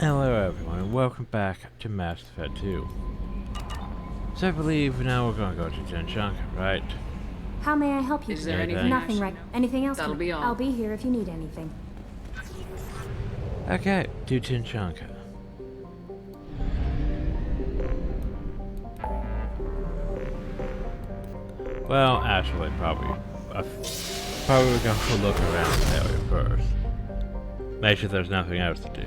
Hello everyone, and welcome back to Mass Effect 2. So I believe now we're gonna go to Tinchanka, right? How may I help you? Is there anything? anything? Nothing right. Anything else? That'll be all. I'll be here if you need anything. Okay, to Tinchanka. Well, actually, probably gonna look around the area first. Make sure there's nothing else to do.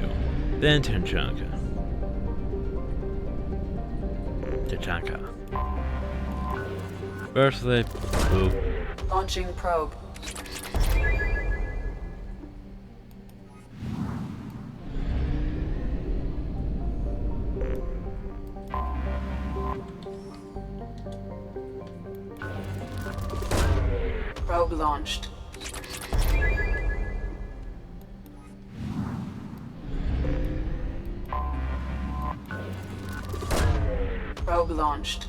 Then Tinchanka. Tinchanka. Firstly, boop. Launching probe. Probe launched. Probe launched.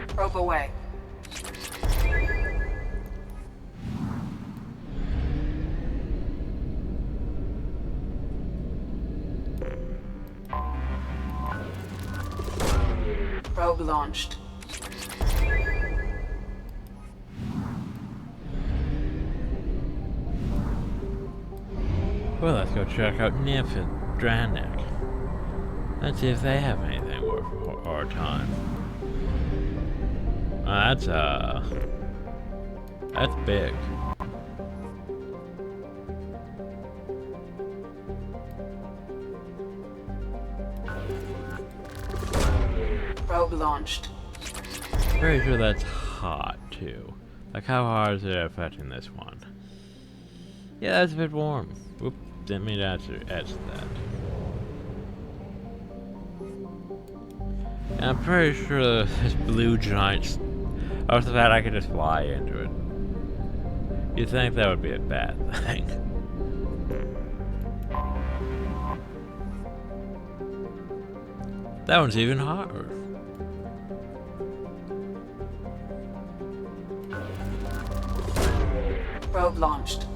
Probe away. Probe launched. Well, let's go check out Nymph and Dranik. Let's see if they have anything worth our time. That's big. Probe launched. Pretty sure that's hot too. Like, how hard is it affecting this one? Yeah, that's a bit warm. Whoop, didn't mean to answer that. And I'm pretty sure this blue giant, after that I could just fly into it. You'd think that would be a bad thing. That one's even hotter. Probe launched.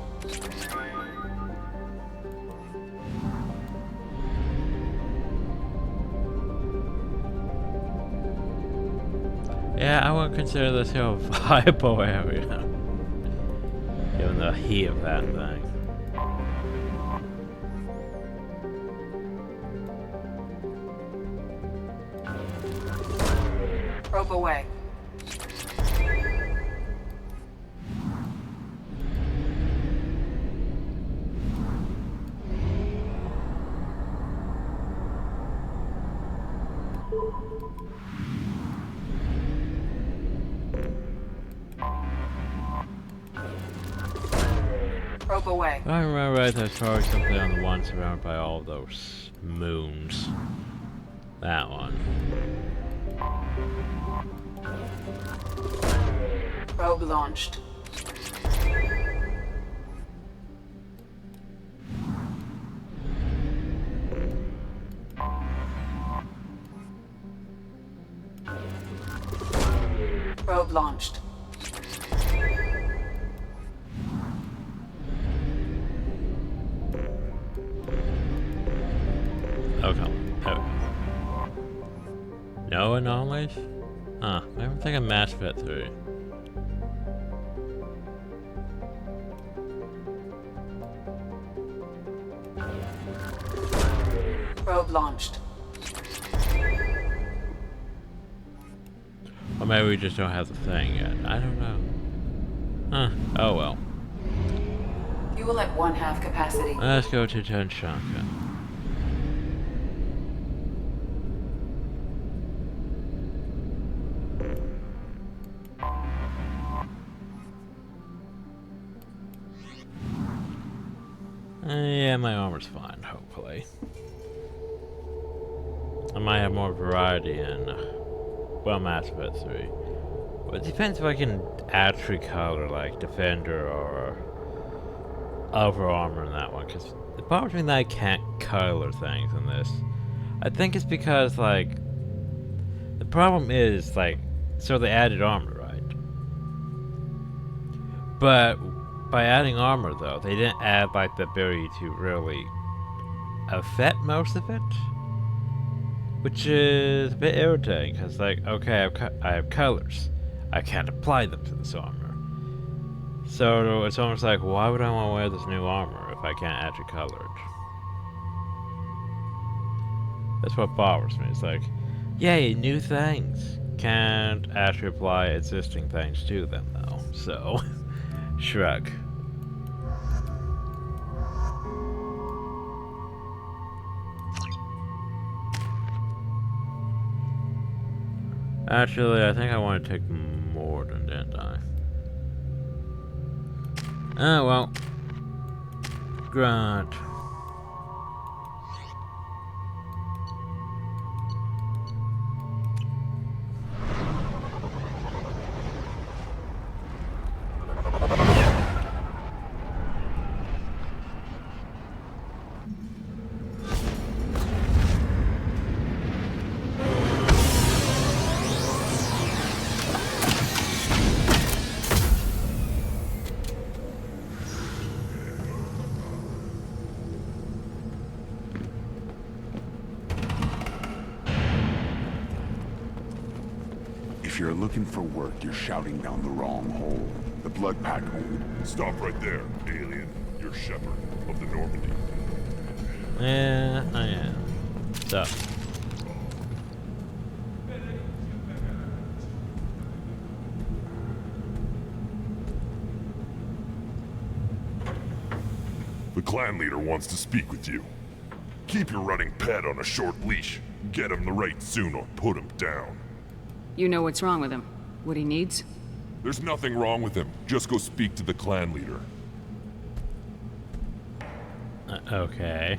Yeah, I wouldn't consider this here a viable area. Given the heat of that thing. Probe away. Probe away. If I remember right, there's probably something on the one surrounded by all those moons. That one. Probe launched. Probe launched. Okay. No anomalies? Huh. I don't think I Mass Effect 3. Probe launched. Or maybe we just don't have the thing yet. I don't know. Huh. Oh well. Fuel at 1/2 capacity. Let's go to Tinchanka. Yeah, my armor's fine, hopefully. I might have more variety in, well, Mass Effect 3. But it depends if I can actually color, like, Defender or Over Armor in that one, because the problem between that I can't color things in this. I think it's because, like, the problem is, like, so they added armor, right? But by adding armor, though, they didn't add like the ability to really affect most of it, which is a bit irritating. Because, like, okay, I have colors, I can't apply them to this armor. So it's almost like, why would I want to wear this new armor if I can't actually color it? That's what bothers me. It's like, yay, new things. Can't actually apply existing things to them, though. So, shrug. Actually, I think I want to take more than didn't I? Oh, well. Grant. If you're looking for work, you're shouting down the wrong hole. The blood pack hole. Stop right there, alien. You're Shepard of the Normandy. Yeah, I am. So. The clan leader wants to speak with you. Keep your running pet on a short leash. Get him the right soon or put him down. You know what's wrong with him? What he needs? There's nothing wrong with him. Just go speak to the clan leader. Okay.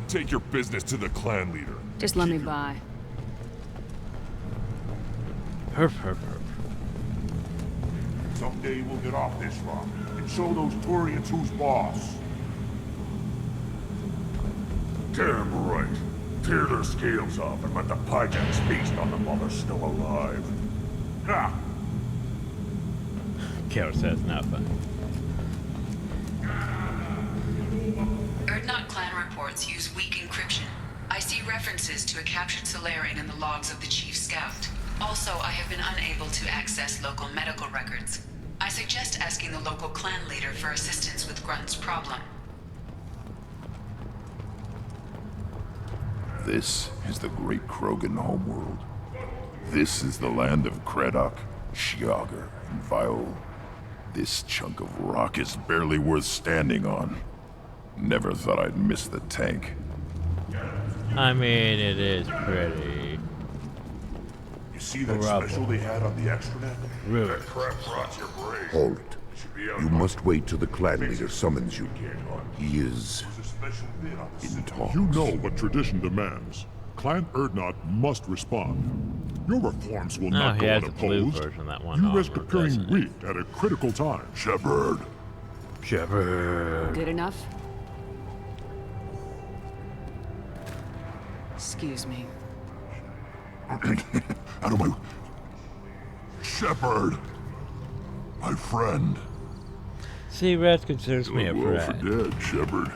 Take your business to the clan leader. Just let me by. Herp, herp, herp. Someday we'll get off this rock and show those Turians who's boss. Damn right. Tear their scales off and let the Pyjaks feast on them while they're still alive. Ha! Killer says nothing. Erdnot clan reports use weak encryption. I see references to a captured Solarian in the logs of the Chief Scout. Also, I have been unable to access local medical records. I suggest asking the local clan leader for assistance with Grunt's problem. This is the great Krogan homeworld. This is the land of Kredok, Shiagar, and Viol. This chunk of rock is barely worth standing on. Never thought I'd miss the tank. I mean, it is pretty. You see that Rubble. special they had on the extranet? Rude. Crap rots your brain. Hold it. You must wait till the clan leader summons you. He is There's a special bit on the in talks. You know what tradition demands. Clan Erdnot must respond. Your reforms will Oh, not he go has the blue unopposed. version, that one. You risk armor, appearing doesn't it? weak at a critical time. Shepard. Shepard. Good enough? Excuse me. Out of my... Shepard! My friend. See, Red considers me a Well for friend. dead, Shepard.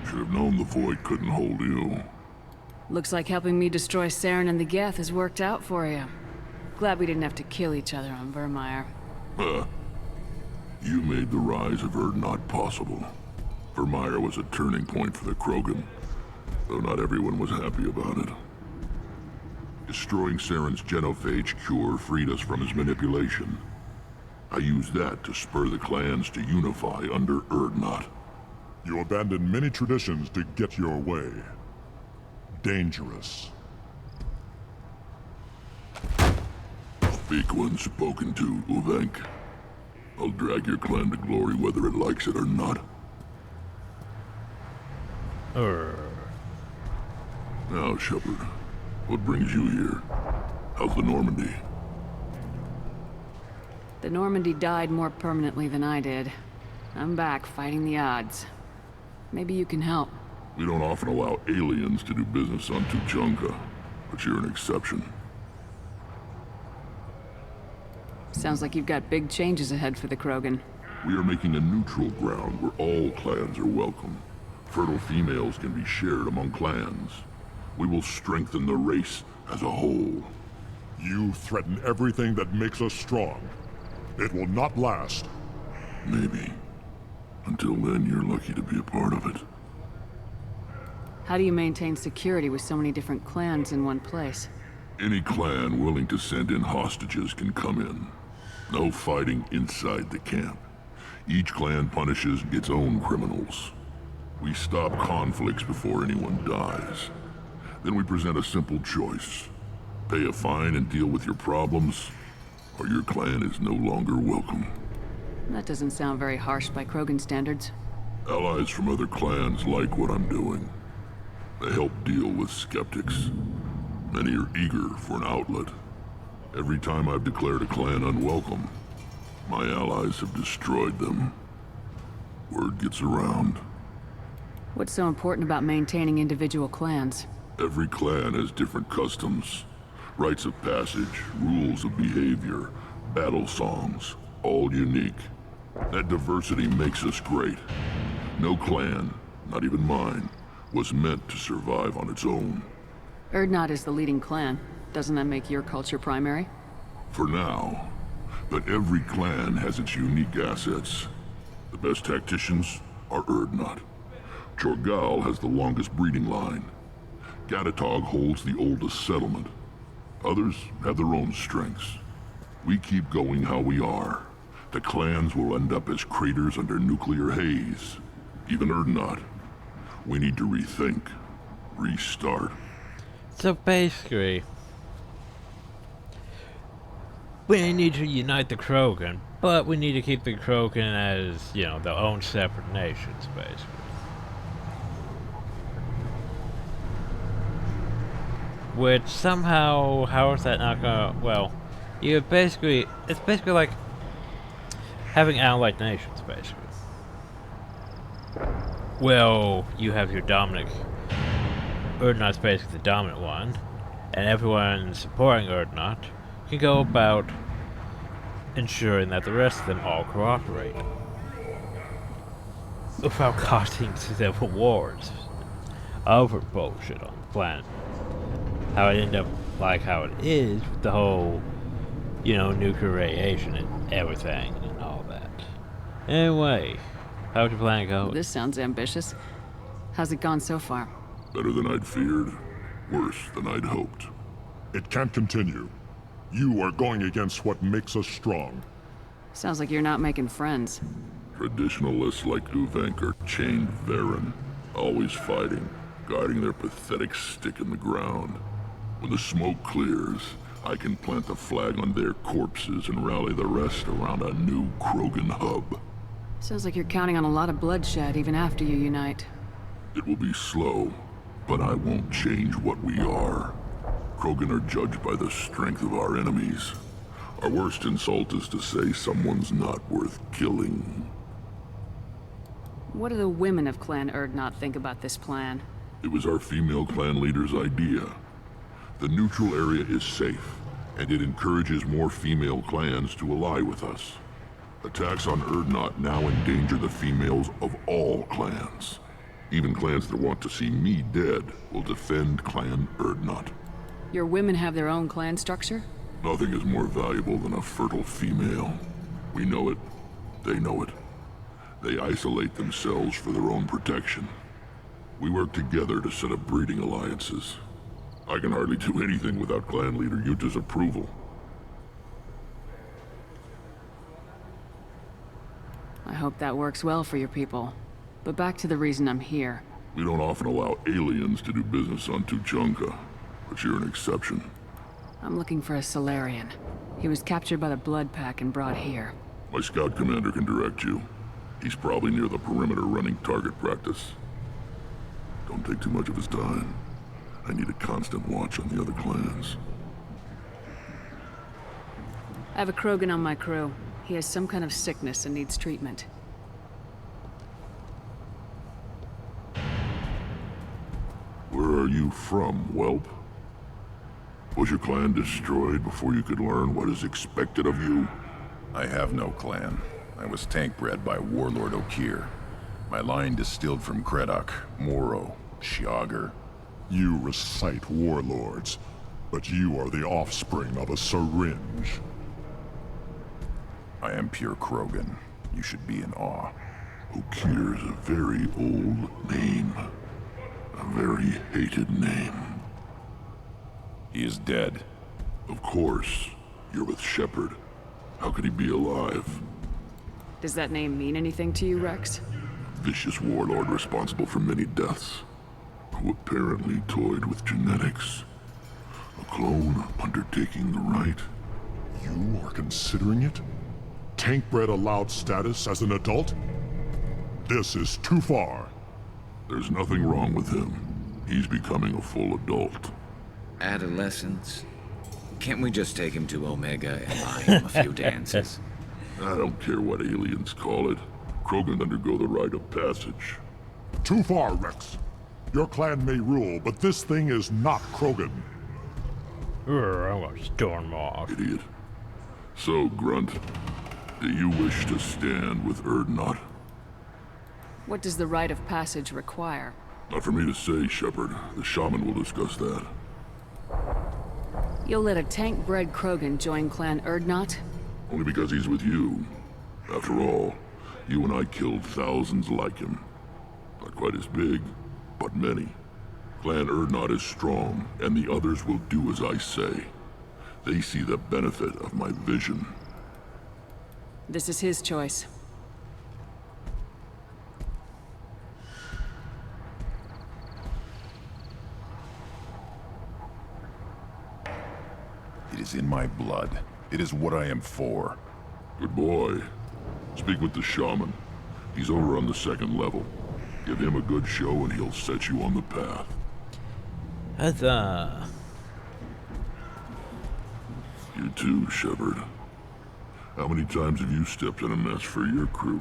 Should have known the Void couldn't hold you. Looks like helping me destroy Saren and the Geth has worked out for you. Glad we didn't have to kill each other on Vermeer. You made the rise of Erdnot possible. Vermeer was a turning point for the Krogan, though not everyone was happy about it. Destroying Saren's genophage cure freed us from his manipulation. I used that to spur the clans to unify under Erdnot. You abandoned many traditions to get your way. Dangerous. Speak when spoken to, Uvenk. I'll drag your clan to glory whether it likes it or not. Now, Shepard, what brings you here? How's the Normandy? The Normandy died more permanently than I did. I'm back fighting the odds. Maybe you can help. We don't often allow aliens to do business on Tuchanka, but you're an exception. Sounds like you've got big changes ahead for the Krogan. We are making a neutral ground where all clans are welcome. Fertile females can be shared among clans. We will strengthen the race as a whole. You threaten everything that makes us strong. It will not last. Maybe. Until then, you're lucky to be a part of it. How do you maintain security with so many different clans in one place? Any clan willing to send in hostages can come in. No fighting inside the camp. Each clan punishes its own criminals. We stop conflicts before anyone dies. Then we present a simple choice. Pay a fine and deal with your problems, or your clan is no longer welcome. That doesn't sound very harsh by Krogan standards. Allies from other clans like what I'm doing. They help deal with skeptics. Many are eager for an outlet. Every time I've declared a clan unwelcome, my allies have destroyed them. Word gets around. What's so important about maintaining individual clans? Every clan has different customs, rites of passage, rules of behavior, battle songs, all unique. That diversity makes us great. No clan, not even mine, was meant to survive on its own. Urdnot is the leading clan. Doesn't that make your culture primary? For now. But every clan has its unique assets. The best tacticians are Urdnot. Chorgal has the longest breeding line. Gatatog holds the oldest settlement. Others have their own strengths. We keep going how we are. The clans will end up as craters under nuclear haze. Even Urdnot. We need to rethink. Restart. So basically, we need to unite the Krogan, but we need to keep the Krogan as, you know, their own separate nations, basically. Which somehow, how is that not gonna, well, you basically, it's basically like having allied nations, basically. Well, you have your dominant, Urdnot's basically the dominant one, and everyone supporting Urdnot can go about ensuring that the rest of them all cooperate without causing civil wars over bullshit on the planet. How it ended up like how it is with the whole, you know, nuclear radiation and everything and all that. Anyway, how's your plan go? This sounds ambitious. How's it gone so far? Better than I'd feared. Worse than I'd hoped. It can't continue. You are going against what makes us strong. Sounds like you're not making friends. Traditionalists like Uvenk are chained Varen, always fighting, guiding their pathetic stick in the ground. When the smoke clears, I can plant the flag on their corpses and rally the rest around a new Krogan hub. Sounds like you're counting on a lot of bloodshed even after you unite. It will be slow, but I won't change what we are. Krogan are judged by the strength of our enemies. Our worst insult is to say someone's not worth killing. What do the women of Clan Urdnot think about this plan? It was our female clan leader's idea. The neutral area is safe, and it encourages more female clans to ally with us. Attacks on Urdnot now endanger the females of all clans. Even clans that want to see me dead will defend Clan Urdnot. Your women have their own clan structure? Nothing is more valuable than a fertile female. We know it. They know it. They isolate themselves for their own protection. We work together to set up breeding alliances. I can hardly do anything without clan leader Yuta's approval. I hope that works well for your people. But back to the reason I'm here. We don't often allow aliens to do business on Tuchanka, but you're an exception. I'm looking for a Solarian. He was captured by the Blood Pack and brought here. My scout commander can direct you. He's probably near the perimeter running target practice. Don't take too much of his time. I need a constant watch on the other clans. I have a Krogan on my crew. He has some kind of sickness and needs treatment. Where are you from, whelp? Was your clan destroyed before you could learn what is expected of you? I have no clan. I was tank bred by Warlord Okir. My line distilled from Kredok, Moro, Shiagar. You recite warlords, but you are the offspring of a syringe. I am pure Krogan. You should be in awe. Okir is a very old name. A very hated name. He is dead. Of course. You're with Shepard. How could he be alive? Does that name mean anything to you, Rex? Vicious warlord responsible for many deaths, who apparently toyed with genetics. A clone undertaking the right. You are considering it? Tank-bred allowed status as an adult? This is too far. There's nothing wrong with him. He's becoming a full adult. Adolescence? Can't we just take him to Omega and buy him a few dances? I don't care what aliens call it. Krogan undergo the rite of passage. Too far, Rex. Your clan may rule, but this thing is not Krogan. I'm gonna storm off. Idiot. So, Grunt, do you wish to stand with Erdnot? What does the rite of passage require? Not for me to say, Shepard. The shaman will discuss that. You'll let a tank-bred Krogan join Clan Erdnot? Only because he's with you. After all, you and I killed thousands like him. Not quite as big, but many. Clan Erdnot is strong, and the others will do as I say. They see the benefit of my vision. This is his choice. It is in my blood. It is what I am for. Good boy. Speak with the shaman. He's over on the second level. Give him a good show and he'll set you on the path. Huzzah. You too, Shepard. How many times have you stepped in a mess for your crew,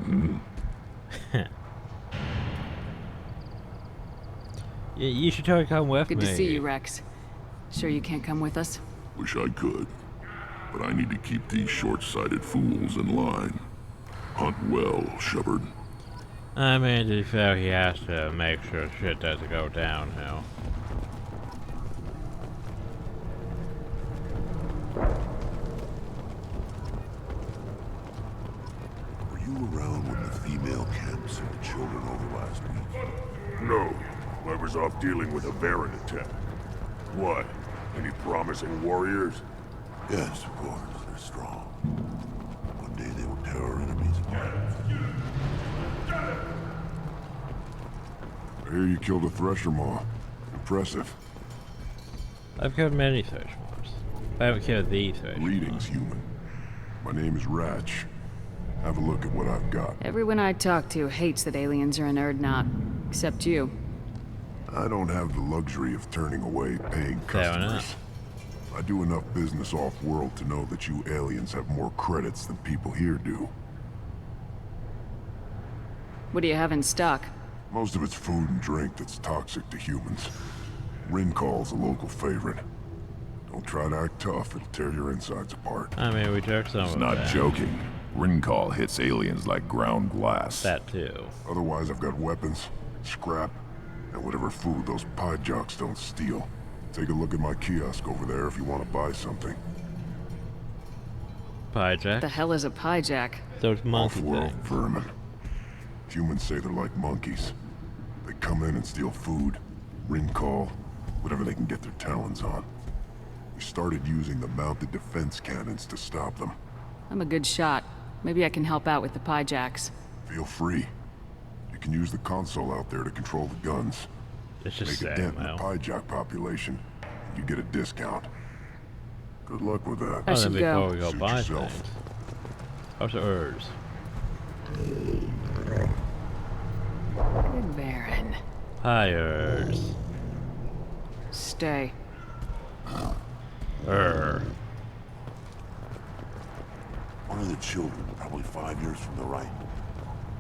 You should totally come with me. Good to see you, Rex. Sure you can't come with us? Wish I could. But I need to keep these short-sighted fools in line. Hunt well, Shepard. I mean, to be fair, he has to make sure shit doesn't go downhill. Were you around when the female camp sent the children over last week? No. I was off dealing with a Baron attack. What? Any promising warriors? Yes, of course. They're strong. One day they will tear our enemies apart. I hear you killed a Thresher Maw. Impressive. I've killed many Thresh Maws. I haven't killed these Thresh Maws. Greetings, human. My name is Ratch. Have a look at what I've got. Everyone I talk to hates that aliens are in Erdnot. Except you. I don't have the luxury of turning away paying Fair customers. enough. I do enough business off-world to know that you aliens have more credits than people here do. What do you have in stock? Most of it's food and drink that's toxic to humans. Rincall's a local favorite. Don't try to act tough, it'll tear your insides apart. I mean, we took some He's of not that. joking. Rincall hits aliens like ground glass. That too. Otherwise, I've got weapons, scrap, and whatever food those pie jocks don't steal. Take a look at my kiosk over there if you want to buy something. Pie The jack. hell is a pie jack? Those monkey Off-world things. vermin. Humans say they're like monkeys. They come in and steal food, Rincall, whatever they can get their talons on. We started using the mounted defense cannons to stop them. I'm a good shot. Maybe I can help out with the pie jacks. Feel free. You can use the console out there to control the guns. It's just Make a saying, dent in the well. pie jack population, and you get a discount. Good luck with that. I Oh, then should before go. we go Suit buy yourself. things. How's the herbs? Good Baron. Hires. Stay. One of the children, probably 5 years from the right.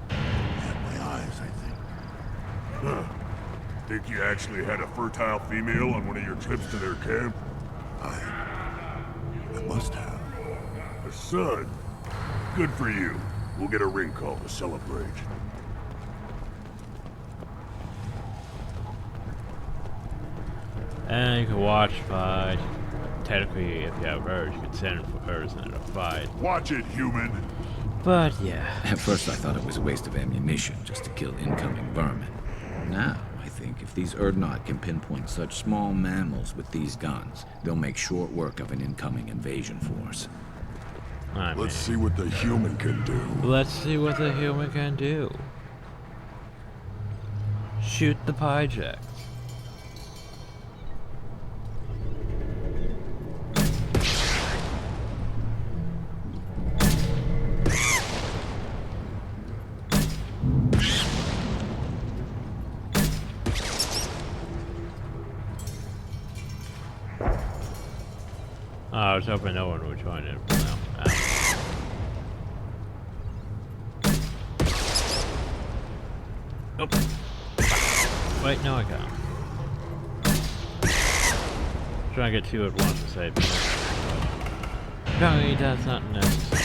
Had my eyes, I think. Huh. Think you actually had a fertile female on one of your trips to their camp? I must have. A son? Good for you. We'll get a ring call to celebrate. And you can watch fight. Technically, if you have Urge, you can send Urge in a fight. Watch it, human. But yeah. At first I thought it was a waste of ammunition just to kill incoming vermin. Now, I think if these Urdnot can pinpoint such small mammals with these guns, they'll make short work of an incoming invasion force. Let's see what the human can do. Let's see what the human can do. Shoot the Pyjak. Oh, I was hoping no one would join in for now. Nope. Wait, no, I got him. Trying to get two at once to save me. Apparently, that's not necessary.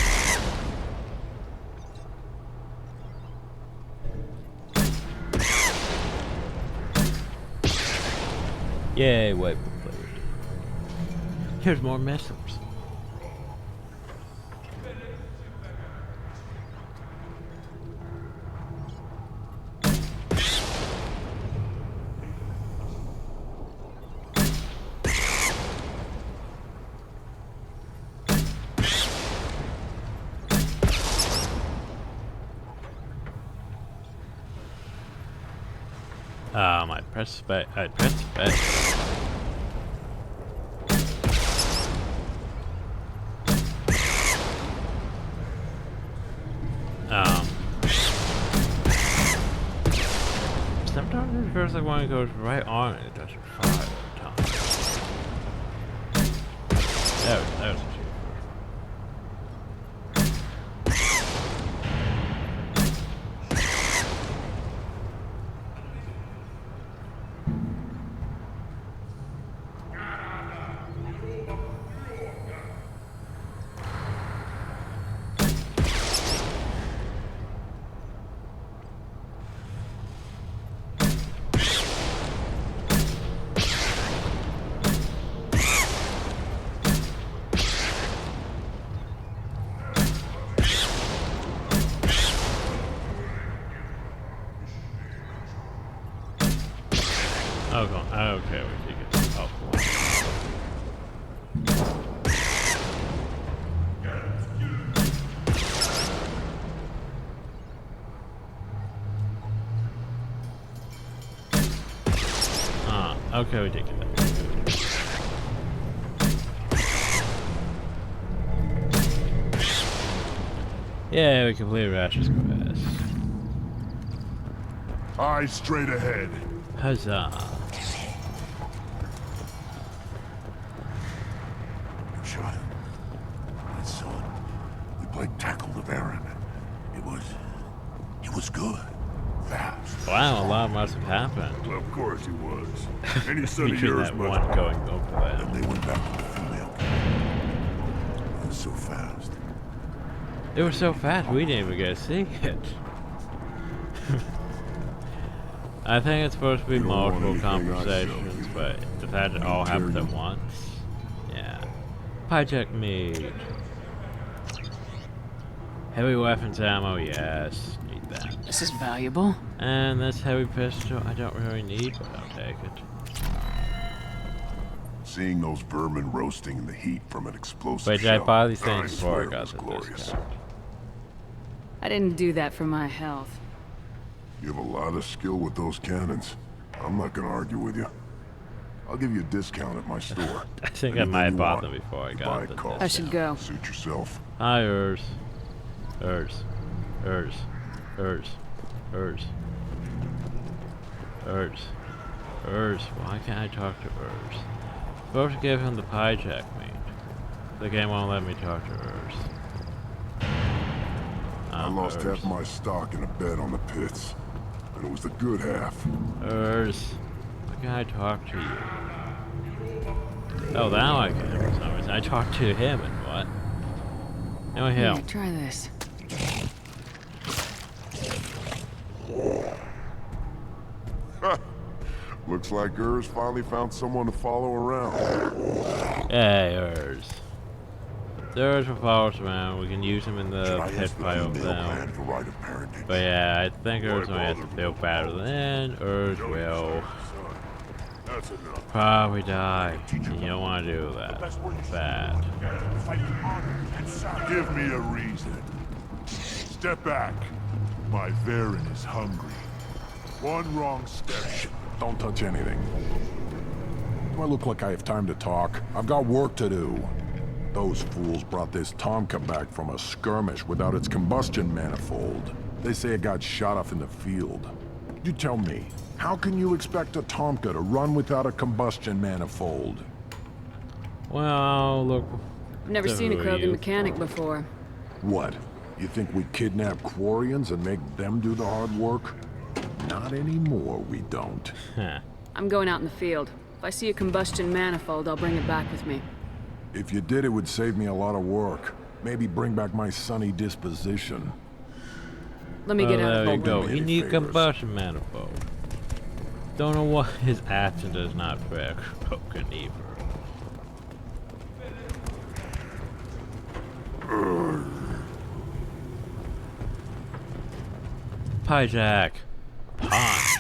Yay, wait. Here's more missiles. I pressed space. I pressed space. Sometimes it feels like when it goes right on it, it doesn't fire at the time. That was a cheap. Okay, we take it. Oh, cool. Okay, we take it. Yeah, we completed Ratchet's quest. Eyes straight ahead. Huzzah. Child, my son, we played tackle the Baron. It was good. Fast. Wow, a lot must have happened. Well, of course he was. Any son of Between yours that must. one going over that. And they went back to the female. It was so fast. It was so fast we didn't even get to see it. I think it's supposed to be multiple conversations, but the fact it all happened at once. Yeah. Hijack meat. Heavy weapons ammo, yes. Need that. This is valuable. And this heavy pistol, I don't really need, but I'll take it. Seeing those vermin roasting in the heat from an explosive Wait, did I shell, buy these things before swear I it got was the glorious. discount? I didn't do that for my health. You have a lot of skill with those cannons. I'm not gonna argue with you. I'll give you a discount at my store. I think I might have bought them before I got the discount. I should go. Suit yourself. Hi, Urs. Urs. Urs. Urs. Urs. Urs. Urs. Why can't I talk to Urs? I'm supposed to give him the Pyjak meat. The game won't let me talk to Urs. I lost half my stock in a bet on the pits. And it was the good half. Urs. Why can't I talk to you? Oh, now I can for some reason. I talked to him and what? No, him. Here, try this. Looks like Urs finally found someone to follow around. Hey, Urs. There's a follows around. We can use him in the pit fight over there. But yeah, I think Urs only has to feel better than Urs will probably die. And you don't want to do that. Bad. Give me a reason. Step back. My Varen is hungry. One wrong step. Don't touch anything. Do I look like I have time to talk? I've got work to do. Those fools brought this Tomka back from a skirmish without its combustion manifold. They say it got shot off in the field. You tell me, how can you expect a Tomka to run without a combustion manifold? Well, look. I've never seen a Krogan mechanic before. What? You think we kidnap Quarians and make them do the hard work? Not anymore, we don't. I'm going out in the field. If I see a combustion manifold, I'll bring it back with me. If you did, it would save me a lot of work. Maybe bring back my sunny disposition. Let me get out of there you the go. way. He needs combustion manifold. Don't know why his accent is not very broken either. Hijack. Punch.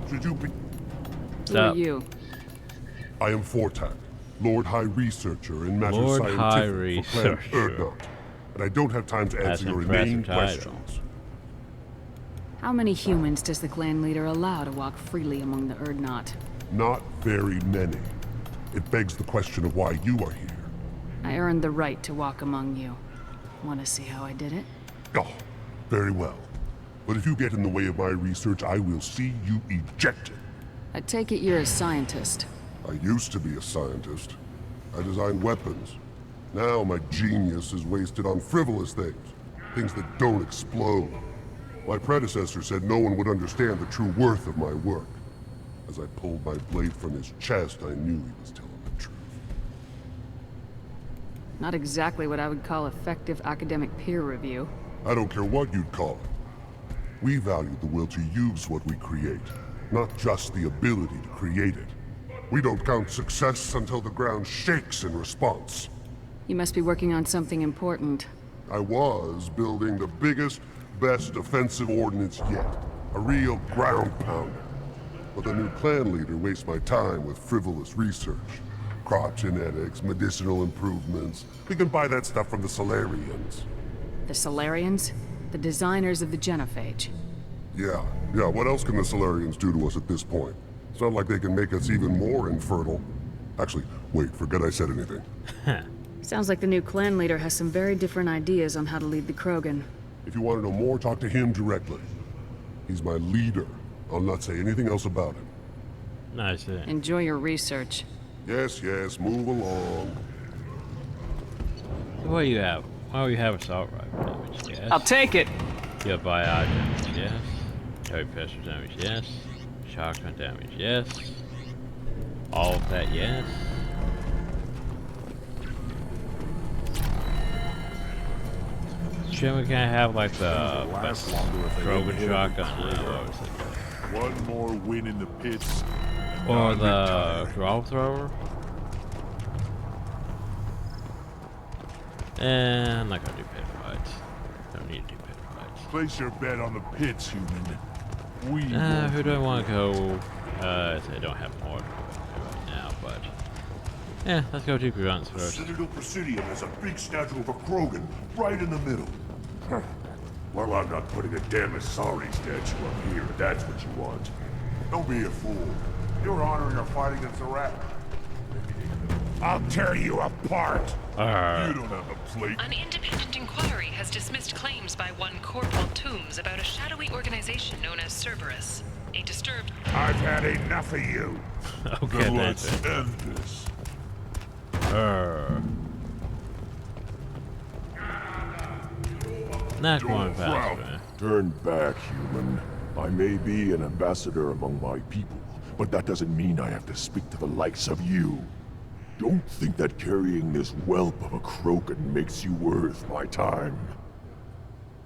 Should you be... Who are you? I am Fortak, Lord High Researcher in matters Lord High scientific for Planet Researcher. Erdnot, and I don't have time to That's answer your an impressive remaining title. questions. How many humans does the clan leader allow to walk freely among the Erdnot? Not very many. It begs the question of why you are here. I earned the right to walk among you. Want to see how I did it? Oh, very well. But if you get in the way of my research, I will see you ejected. I take it you're a scientist. I used to be a scientist. I designed weapons. Now my genius is wasted on frivolous things. Things that don't explode. My predecessor said no one would understand the true worth of my work. As I pulled my blade from his chest, I knew he was telling the truth. Not exactly what I would call effective academic peer review. I don't care what you'd call it. We value the will to use what we create, not just the ability to create it. We don't count success until the ground shakes in response. You must be working on something important. I was building the biggest, best defensive ordnance yet. A real ground pounder. But the new clan leader wastes my time with frivolous research. Crop genetics, medicinal improvements. We can buy that stuff from the Solarians. The Solarians? The designers of the genophage. Yeah, what else can the Solarians do to us at this point? It's not like they can make us even more infertile. Actually, wait, forget I said anything. Sounds like the new clan leader has some very different ideas on how to lead the Krogan. If you want to know more, talk to him directly. He's my leader. I'll not say anything else about him. Nice. Enjoy your research. Yes, move along. What do you have? Oh, you have assault rifle damage, yes. I'll take it! You have biog damage, yes. Heavy pistol damage, yes. Shotgun damage, yes. All of that, yes. Shouldn't we kind of have like the Krogan shotgun? One more win in the pits. Or the draw thrower? I'm not gonna do pit fights. Don't need to do pit fights. Place your bet on the pits, human. We Who do I want to go? I don't have more to go right now, but yeah, let's go do grunts first. Citadel Presidium has a big statue of a Krogan right in the middle. Well, I'm not putting a damn Asari statue up here, if that's what you want. Don't be a fool. You're honoring our fight against Iraq. I'll tear you apart! You don't have a plate. An independent inquiry has dismissed claims by one Corporal Toombs about a shadowy organization known as Cerberus. A disturbed... I've had enough of you. Okay, then that's let's it. end this. Not going fast, man. Turn back, human. I may be an ambassador among my people, but that doesn't mean I have to speak to the likes of you. Don't think that carrying this whelp of a Krogan makes you worth my time.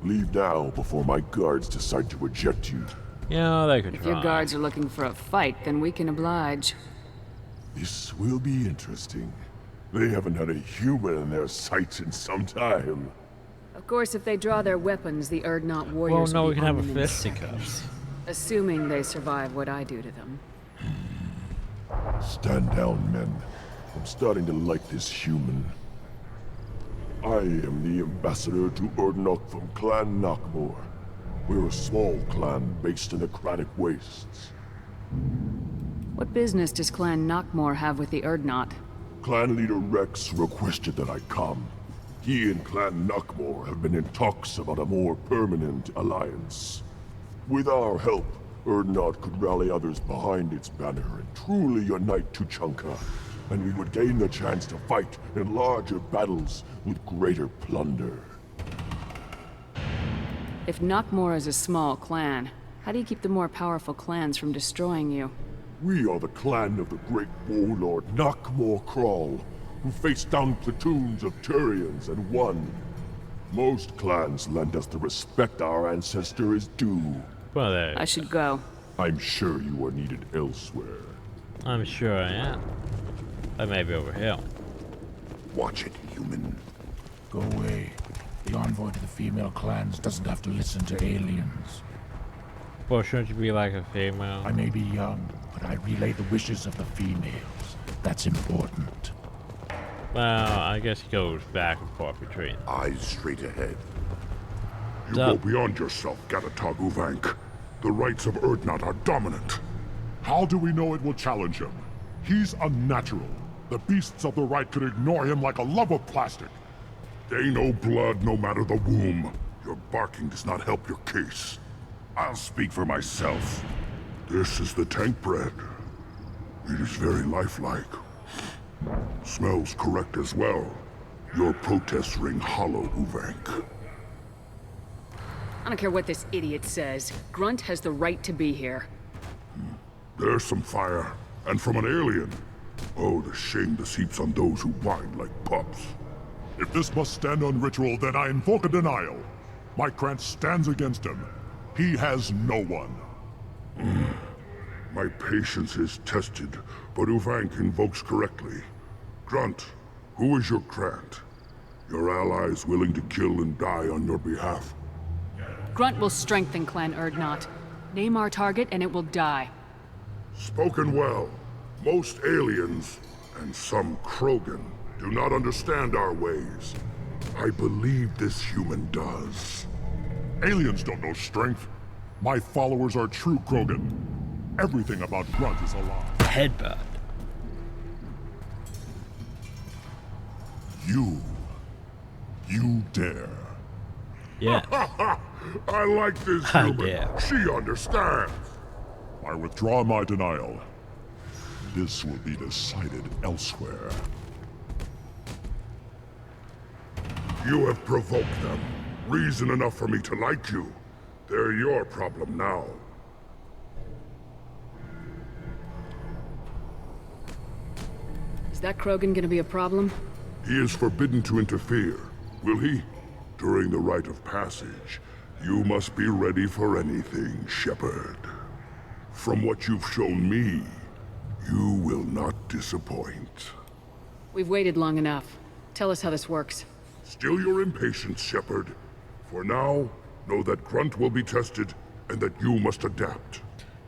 Leave now before my guards decide to eject you. Yeah, they could If try. your guards are looking for a fight, then we can oblige. This will be interesting. They haven't had a human in their sights in some time. Of course, if they draw their weapons, the Urdnot warriors Well, no, will we be can have on a them in fisticuffs. seconds. Assuming they survive what I do to them. Stand down, men. I'm starting to like this human. I am the ambassador to Urdnot from Clan Knockmore. We're a small clan based in the Craddock Wastes. What business does Clan Knockmore have with the Urdnot? Clan leader Rex requested that I come. He and Clan Knockmore have been in talks about a more permanent alliance. With our help, Urdnot could rally others behind its banner and truly unite Tuchanka, and we would gain the chance to fight in larger battles with greater plunder. If Knockmore is a small clan, how do you keep the more powerful clans from destroying you? We are the clan of the great warlord Knockmore Crawl, who faced down platoons of Turians and won. Most clans lend us the respect our ancestor is due. Well, there. I should go. I'm sure you are needed elsewhere. I'm sure I am. But maybe over here. Watch it, human. Go away. The envoy to the female clans doesn't have to listen to aliens. Well, shouldn't you be like a female? I may be young, but I relay the wishes of the females. That's important. Well, I guess he goes back and forth between. Eyes straight ahead. You go beyond yourself, Gatatog Uvank. The rights of Urdnot are dominant. How do we know it will challenge him? He's unnatural. The beasts of the right could ignore him like a lump of plastic. They know blood no matter the womb. Your barking does not help your case. I'll speak for myself. This is the tank bread. It is very lifelike. Smells correct as well. Your protests ring hollow, Uvank. I don't care what this idiot says. Grunt has the right to be here. There's some fire, and from an alien. Oh, the shame this heaps on those who whine like pups. If this must stand on ritual, then I invoke a denial. My Krantz stands against him. He has no one. My patience is tested, but Uvank invokes correctly. Grunt, who is your Krant? Your allies willing to kill and die on your behalf? Grunt will strengthen Clan Urdnot. Name our target and it will die. Spoken well. Most aliens, and some Krogan, do not understand our ways. I believe this human does. Aliens don't know strength. My followers are true Krogan. Everything about Grunt is a lie. Headbutt. You dare. Yeah. I like this I human. dare. She understands. I withdraw my denial. This will be decided elsewhere. You have provoked them. Reason enough for me to like you. They're your problem now. Is that Krogan gonna be a problem? He is forbidden to interfere, will he? During the rite of passage, you must be ready for anything, Shepard. From what you've shown me, you will not disappoint. We've waited long enough. Tell us how this works. Still your impatience, Shepard. For now, know that Grunt will be tested, and that you must adapt.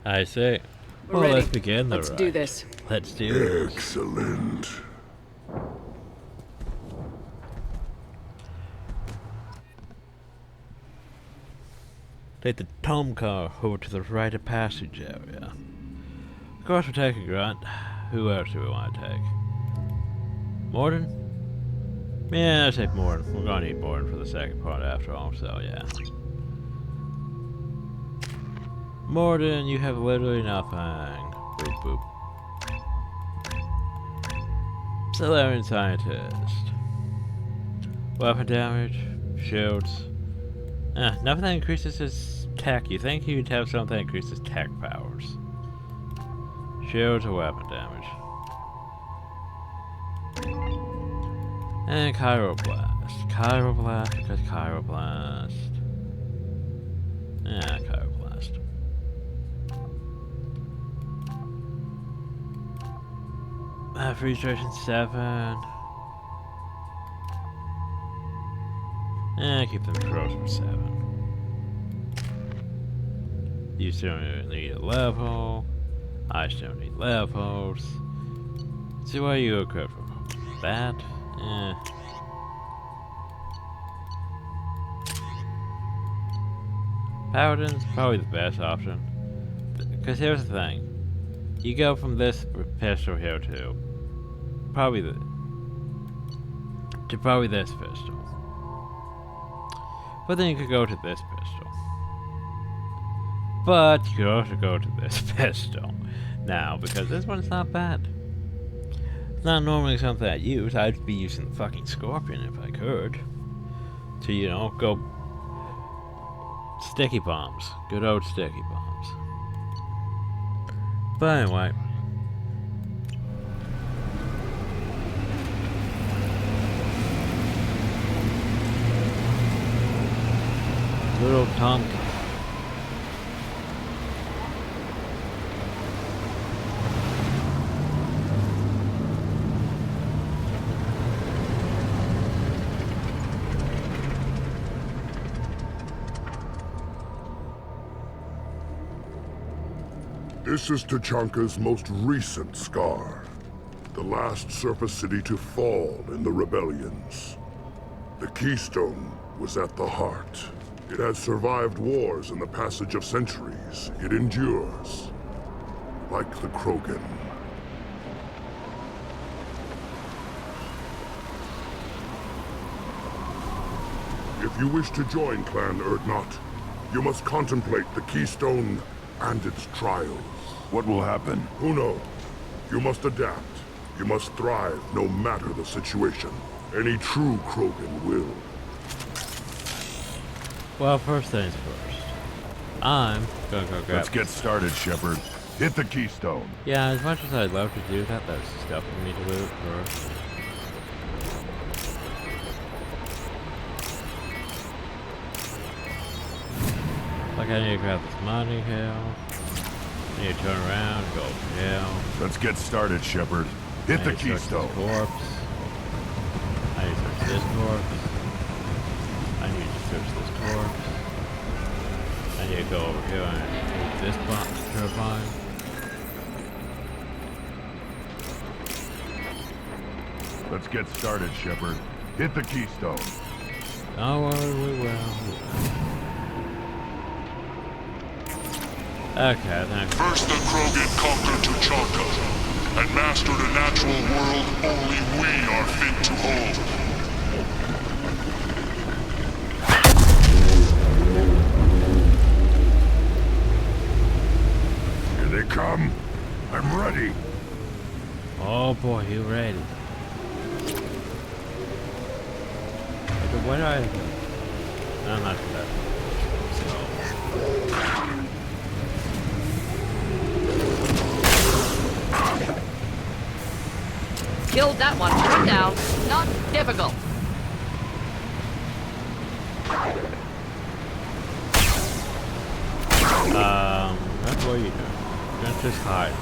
I see. We're Well, ready. let's begin the Let's ride. do this. Let's do this. Excellent. Take the Tom car over to the rite of passage area. Of course we're taking Grunt. Who else do we want to take? Morden? Yeah, let's take Morden. We're gonna need Morden for the second part after all, so yeah. Morden, you have literally nothing. Boop boop. Solarian Scientist. Weapon damage, shields. Nothing that increases his tech. You think you'd have something that increases tech powers. Shield to weapon damage. And Chiroblast. Chiroblast because Chiroblast. Yeah, Chiroblast. Freeze duration 7. Keep them frozen for 7. You still need a level. I still need levels. See why you equip for that? Paladin's probably the best option. Because here's the thing. You go from this pistol here to probably this pistol. But then you could go to this pistol. But you could also go to this pistol now, because this one's not bad. It's not normally something I use. I'd be using the fucking Scorpion if I could. To, you know, go sticky bombs. Good old sticky bombs. But anyway. Little Tom. This is Tachanka's most recent scar. The last surface city to fall in the rebellions. The Keystone was at the heart. It has survived wars and the passage of centuries. It endures. Like the Krogan. If you wish to join Clan Urdnot, you must contemplate the Keystone and its trials. What will happen? Who knows? You must adapt. You must thrive no matter the situation. Any true Krogan will. Well, first things first. I'm gonna go grab. Let's get started, Shepard. Hit the Keystone. Yeah, as much as I'd love to do that, there's stuff for me to loot first. Like I need to grab this money here. I need to turn around, go over here. Let's get started, Shepard. Hit the Keystone. Corpse. I need to search this corpse. I need to search this corpse. I need to go over here and move this turbine. Let's get started, Shepard. Hit the Keystone. Don't worry, we will. Okay, thanks. First the Krogan conquered Tachanka, and mastered a natural world only we are fit to hold. Here they come. I'm ready. Oh boy, you ready? What did I do? No, I'm not doing that. Killed that one right now. Not difficult. That's what you do. Don't just hide.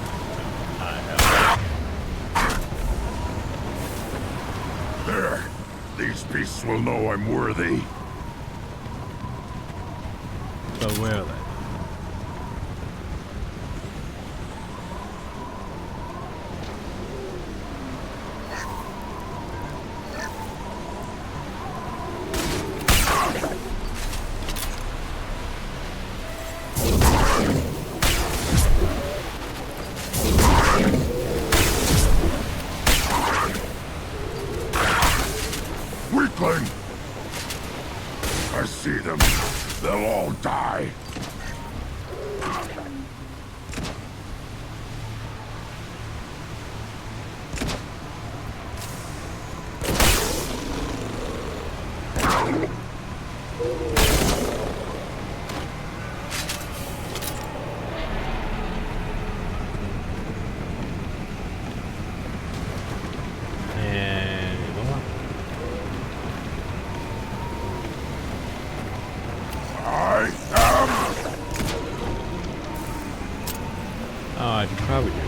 There. These beasts will know I'm worthy. But where are they? Weakling! I see them. They'll all die. Oh, I should probably do this.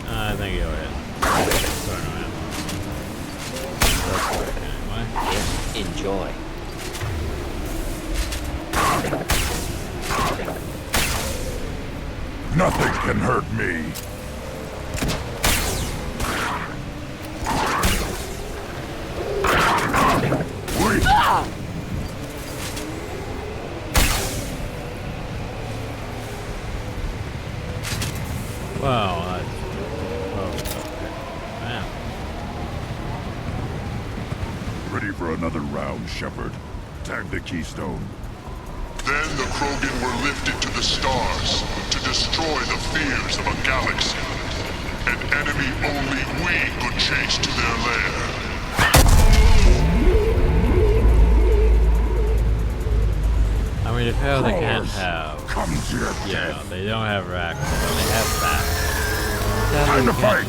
I think it is. Sorry, no ammo. That's right, anyway. Enjoy. Nothing can hurt me. Wait. Wow, that's... Oh, okay. Man. Ready for another round, Shepard. Tag the keystone. Then the Krogan were lifted to the stars to destroy the fears of a galaxy. An enemy only we could chase to their lair. I mean, if hell they can't have... Come to your Yeah, they don't have racks, but they have that. Time to fight!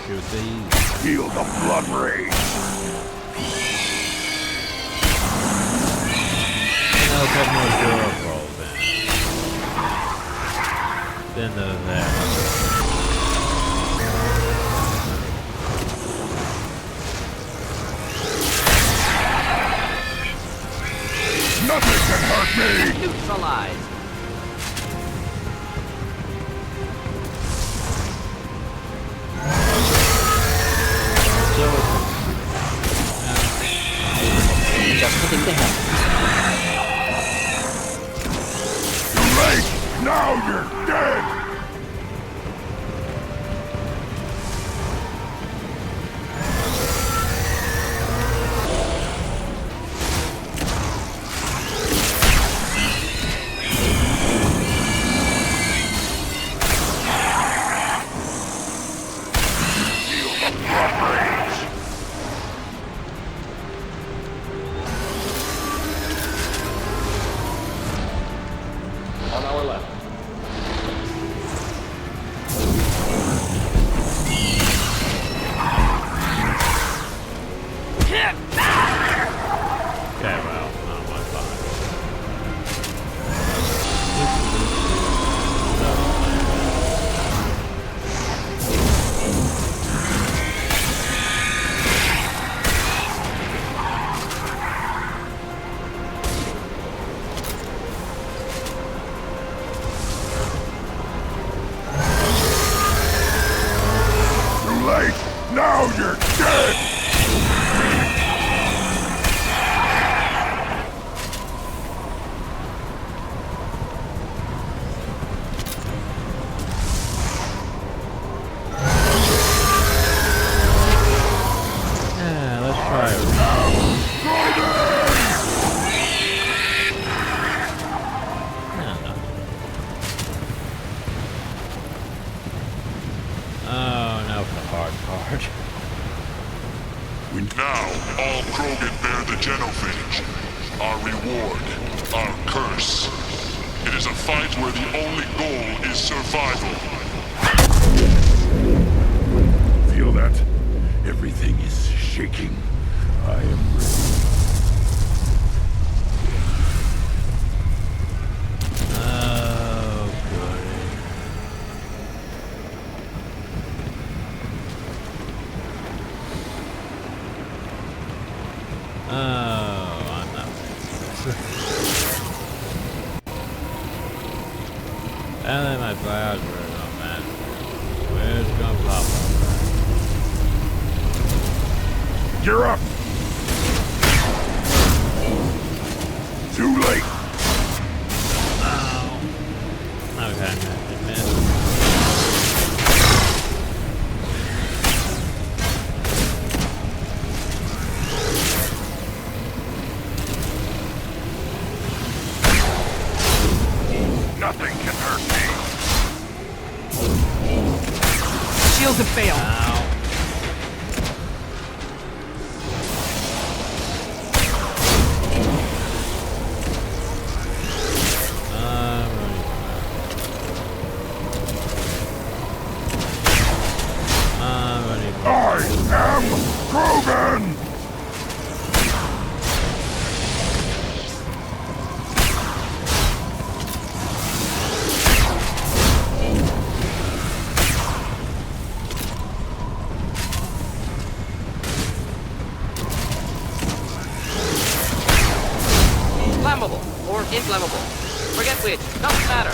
Shoot these. Feel the blood rage. I'll put more durable then they're there. Nothing can hurt me! Neutralized. Just hitting the head. Now you're dead! Feel the blood rage! On our left. Okay, well, not my fault. Too late! Now you're dead! Yeah, let's try it. Oh, now for the hard part. Now, all Krogan bear the genophage. Our reward, our curse. It is a fight where the only goal is survival. Feel that? Everything is shaking. I am ready. Oh, goody. Oh, I'm not and then my clouds were not bad. Where's it gonna pop up? You're up! Too late! Oh. Okay, it missed. Nothing can hurt me! Shields have failed. Ow. I am Krogan! flammable or inflammable. Forget which, doesn't matter.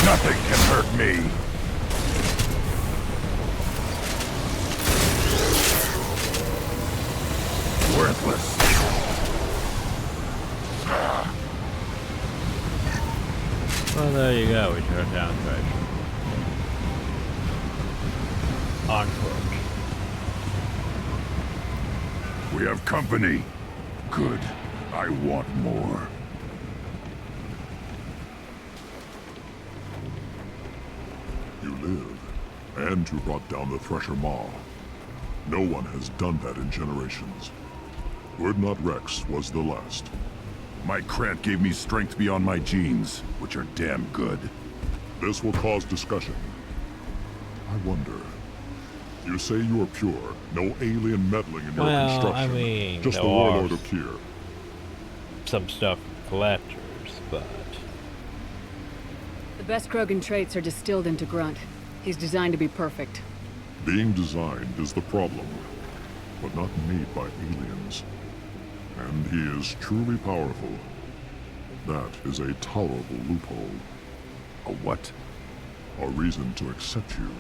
Nothing can hurt me. Worthless. Well, there you go. We turned down treasure. On foot. We have company. Good. I want more. You live, and you brought down the Thresher Maw. No one has done that in generations. Urdnot Rex was the last. My Krant gave me strength beyond my genes, which are damn good. This will cause discussion. I wonder. You say you are pure, no alien meddling in your construction. I mean, just the there Warlord are Okier. some stuff collectors, but The best Krogan traits are distilled into Grunt. He's designed to be perfect. Being designed is the problem, but not made by aliens. And he is truly powerful. That is a tolerable loophole. A what? A reason to accept you.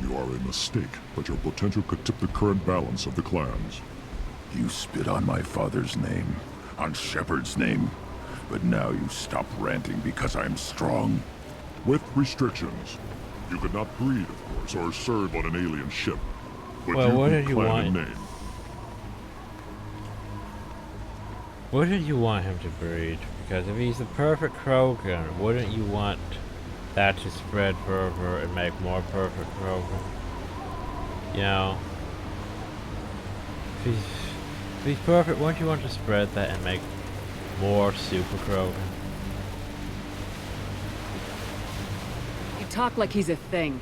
You are a mistake, but your potential could tip the current balance of the clans. You spit on my father's name, on Shepard's name, but now you stop ranting because I'm strong. With restrictions. You could not breed, of course, or serve on an alien ship. But well, what did you clan want? and name. What did you want him to breed? Because if he's the perfect Krogan, wouldn't you want that to spread further and make more perfect Krogan? You know, if he's perfect, wouldn't you want to spread that and make more super Krogan? You talk like he's a thing.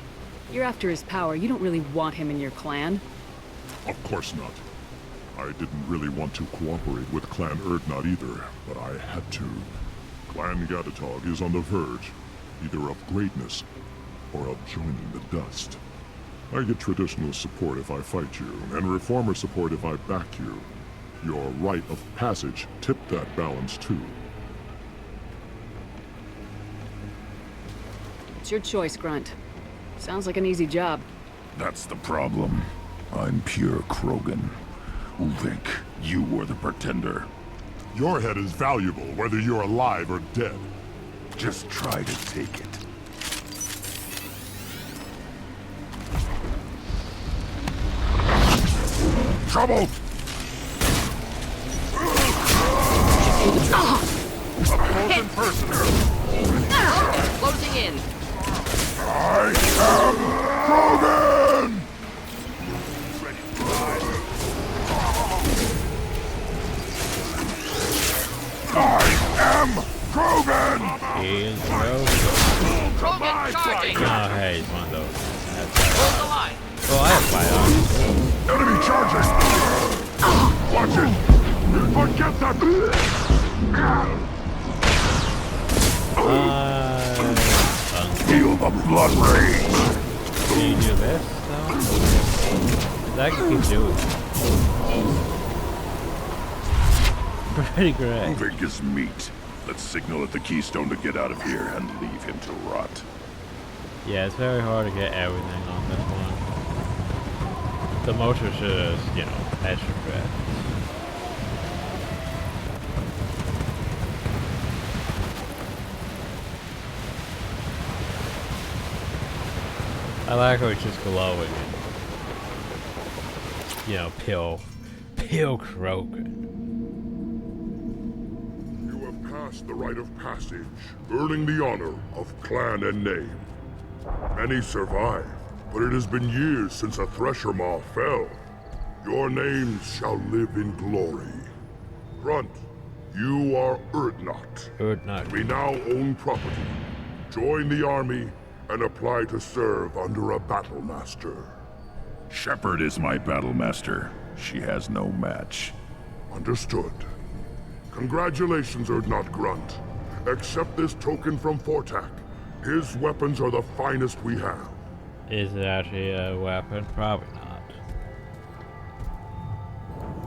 You're after his power. You don't really want him in your clan. Of course not. I didn't really want to cooperate with Clan Urdnot either, but I had to. Clan Gatatog is on the verge, either of greatness or of joining the dust. I get traditional support if I fight you, and reformer support if I back you. Your rite of passage tipped that balance too. It's your choice, Grunt. Sounds like an easy job. That's the problem. I'm pure Krogan. Ulvik, you were the pretender. Your head is valuable, whether you're alive or dead. Just try to take it. Trouble! Opposing prisoner! Closing in. I am Krogan! I am Krogan! He is Krogan. Krogan charging. Oh, hey, he's one of those. Hold the line. Well, I have my own. Enemy charging! Watch it! Forget that! Feel the blood rage! Can you do this, though? 'Cause I can keep doing it. Pretty great. Ulvik is meat. Let's signal at the Keystone to get out of here and leave him to rot. Yeah, it's very hard to get everything on this one. The motor's just, you know, extra credits. I like how it's just glowing and, you know, pale Krogan. You have passed the rite of passage, earning the honor of clan and name. Many survive, but it has been years since a Thresher Maw fell. Your names shall live in glory. Grunt, you are Urdnot. Urdnot. We now own property. Join the army and apply to serve under a battle master. Shepard is my battle master. She has no match. Understood. Congratulations, Urdnot Grunt. Accept this token from Fortak. His weapons are the finest we have. Is it actually a weapon? Probably not.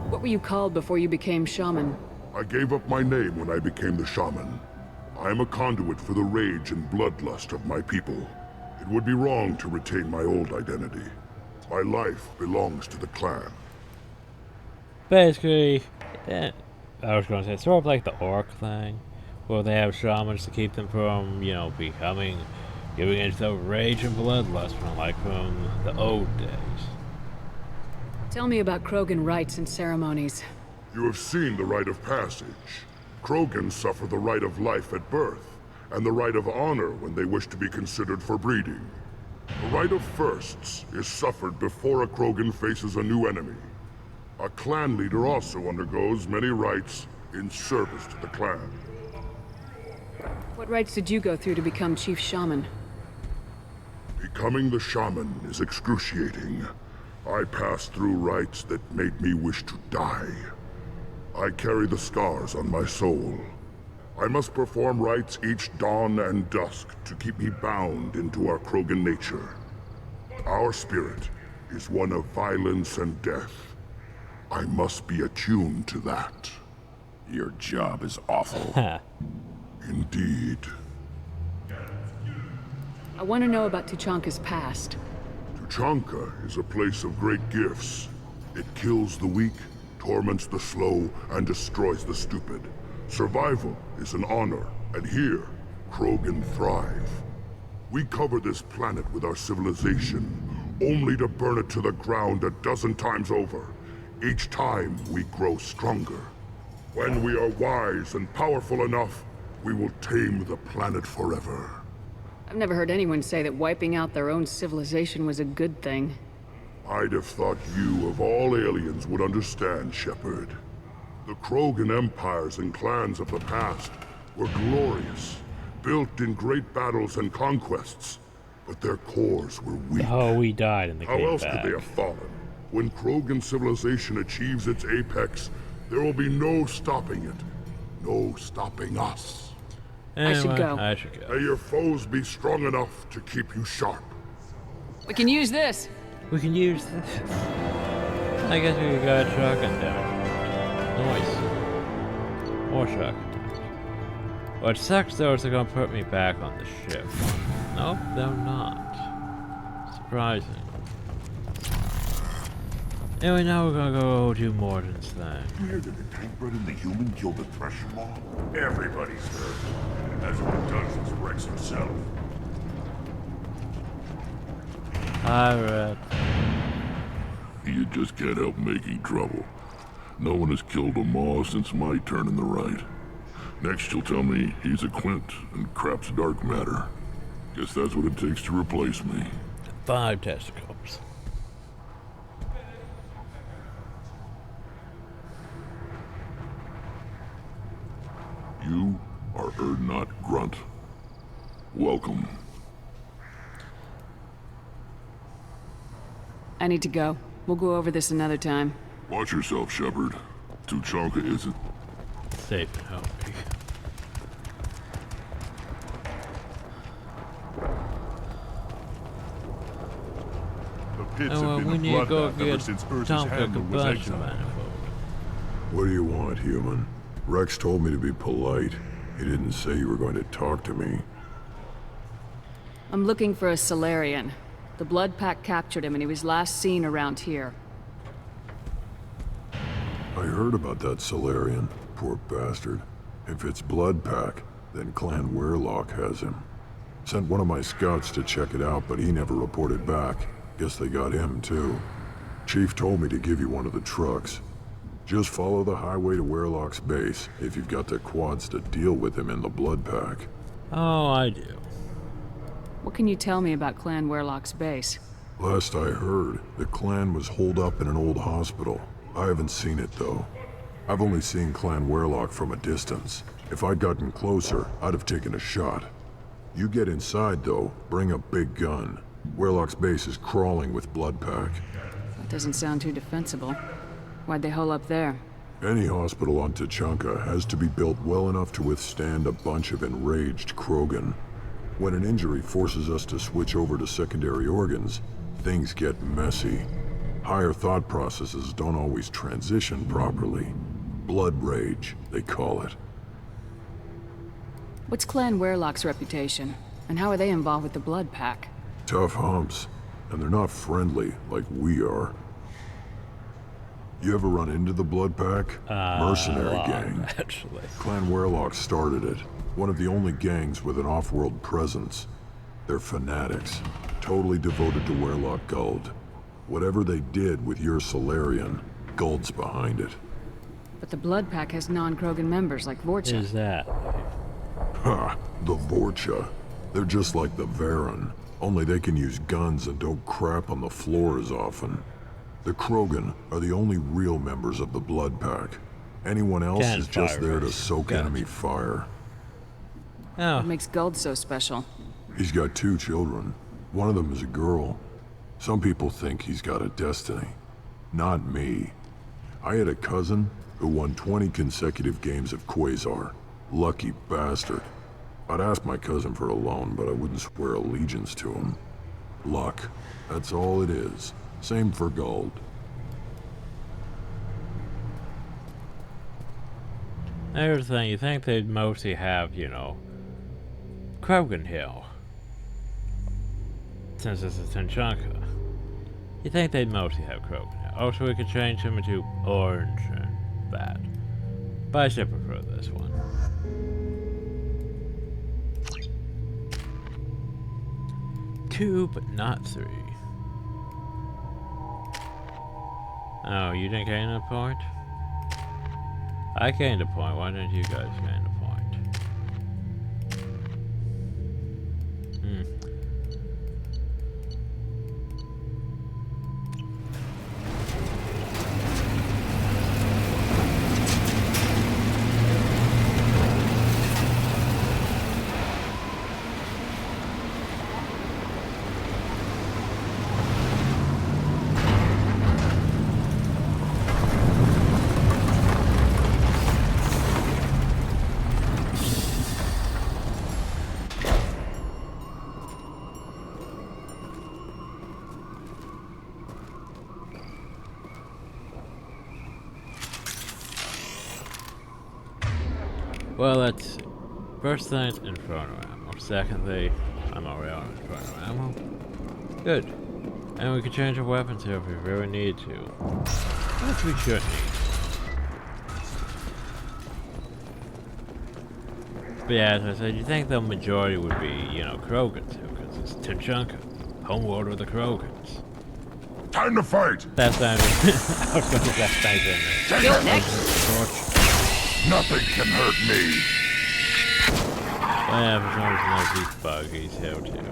What were you called before you became shaman? I gave up my name when I became the shaman. I am a conduit for the rage and bloodlust of my people. It would be wrong to retain my old identity. My life belongs to the clan. Basically, I was gonna say, it's sort of like the orc thing, where they have shamans to keep them from, you know, giving into the rage and bloodlust from the old days. Tell me about Krogan rites and ceremonies. You have seen the rite of passage. Krogan suffer the rite of life at birth, and the rite of honor when they wish to be considered for breeding. The rite of firsts is suffered before a Krogan faces a new enemy. A clan leader also undergoes many rites in service to the clan. What rites did you go through to become Chief Shaman? Becoming the shaman is excruciating. I passed through rites that made me wish to die. I carry the scars on my soul. I must perform rites each dawn and dusk to keep me bound into our Krogan nature. Our spirit is one of violence and death. I must be attuned to that. Your job is awful. Indeed. I want to know about Tuchanka's past. Tuchanka is a place of great gifts. It kills the weak, torments the slow, and destroys the stupid. Survival is an honor, and here, Krogan thrive. We cover this planet with our civilization, only to burn it to the ground a dozen times over. Each time, we grow stronger. When we are wise and powerful enough, we will tame the planet forever. I've never heard anyone say that wiping out their own civilization was a good thing. I'd have thought you, of all aliens, would understand, Shepard. The Krogan empires and clans of the past were glorious, built in great battles and conquests, but their cores were weak. Oh, we died in the How else could they have fallen? When Krogan civilization achieves its apex, there will be no stopping it. No stopping us. Anyway, I should go. May your foes be strong enough to keep you sharp. We can use this. We can use this. I guess we could go shotgun damage. Nice. More shotgun damage. What sucks though is they're gonna put me back on the ship. Nope, they're not. Surprising. Anyway, now we're gonna go do Morden's thing. You hear that the tank bred and the human killed the Thresher Maw? Everybody's hurt. That's what it does is Rex himself. Hi, Red. You just can't help making trouble. No one has killed a Maw since my turn in the right. Next you'll tell me he's a Quint and crap's dark matter. Guess that's what it takes to replace me. 5 testicles. You are Urdnot Grunt. Welcome. I need to go. We'll go over this another time. Watch yourself, Shepard. Tuchanka isn't safe and healthy. The pits Oh, have we been need to go bloodbath ever get since Urza's Tomka handler was combustion exiled. manifold. What do you want, human? Rex told me to be polite. He didn't say you were going to talk to me. I'm looking for a Solarian. The Blood Pack captured him and he was last seen around here. I heard about that Solarian. Poor bastard. If it's Blood Pack, then Clan Weirlock has him. Sent one of my scouts to check it out, but he never reported back. Guess they got him, too. Chief told me to give you one of the trucks. Just follow the highway to Weirlock's base, if you've got the quads to deal with him in the Blood Pack. Oh, I do. What can you tell me about Clan Weirlock's base? Last I heard, the clan was holed up in an old hospital. I haven't seen it, though. I've only seen Clan Weirlock from a distance. If I'd gotten closer, I'd have taken a shot. You get inside, though, bring a big gun. Weirlock's base is crawling with Blood Pack. That doesn't sound too defensible. Why'd they hole up there? Any hospital on Tuchanka has to be built well enough to withstand a bunch of enraged Krogan. When an injury forces us to switch over to secondary organs, things get messy. Higher thought processes don't always transition properly. Blood rage, they call it. What's Clan Werelock's reputation? And how are they involved with the Blood Pack? Tough humps, and they're not friendly like we are. You ever run into the Blood Pack? Mercenary gang. Actually. Clan Werelock started it. One of the only gangs with an off-world presence. They're fanatics, totally devoted to Werelock Guld. Whatever they did with your Solarian, Guld's behind it. But the Blood Pack has non-Krogan members like Vorcha. Is that? Ha! The Vorcha. They're just like the Varen, only they can use guns and don't crap on the floor as often. The Krogan are the only real members of the Blood Pack. Anyone else is just there to soak enemy fire. Oh. What makes Guld so special? He's got 2 children. One of them is a girl. Some people think he's got a destiny. Not me. I had a cousin who won 20 consecutive games of Quasar. Lucky bastard. I'd ask my cousin for a loan, but I wouldn't swear allegiance to him. Luck. That's all it is. Same for Guld. Here's the thing, you think they'd mostly have, you know, Krogan Hill. Since this is Tunchanka. You think they'd mostly have Krogan Hill. Also, we could change him into orange and that. But I still prefer this one. 2, but not 3. Oh, you didn't gain a point? I gained a point. Why didn't you guys gain a point? Well, let's see. First thing, Inferno ammo. Secondly, I'm already on Inferno ammo. Good. And we can change our weapons here if we really need to. Which we should need. But yeah, as I said, you think the majority would be, you know, Krogans here, because it's Tunchanka, homeworld of the Krogans. Time to fight! That's not I was going to say that's not in there. You're next. Nothing can hurt me. Oh yeah, for some reason there's these buggies here too.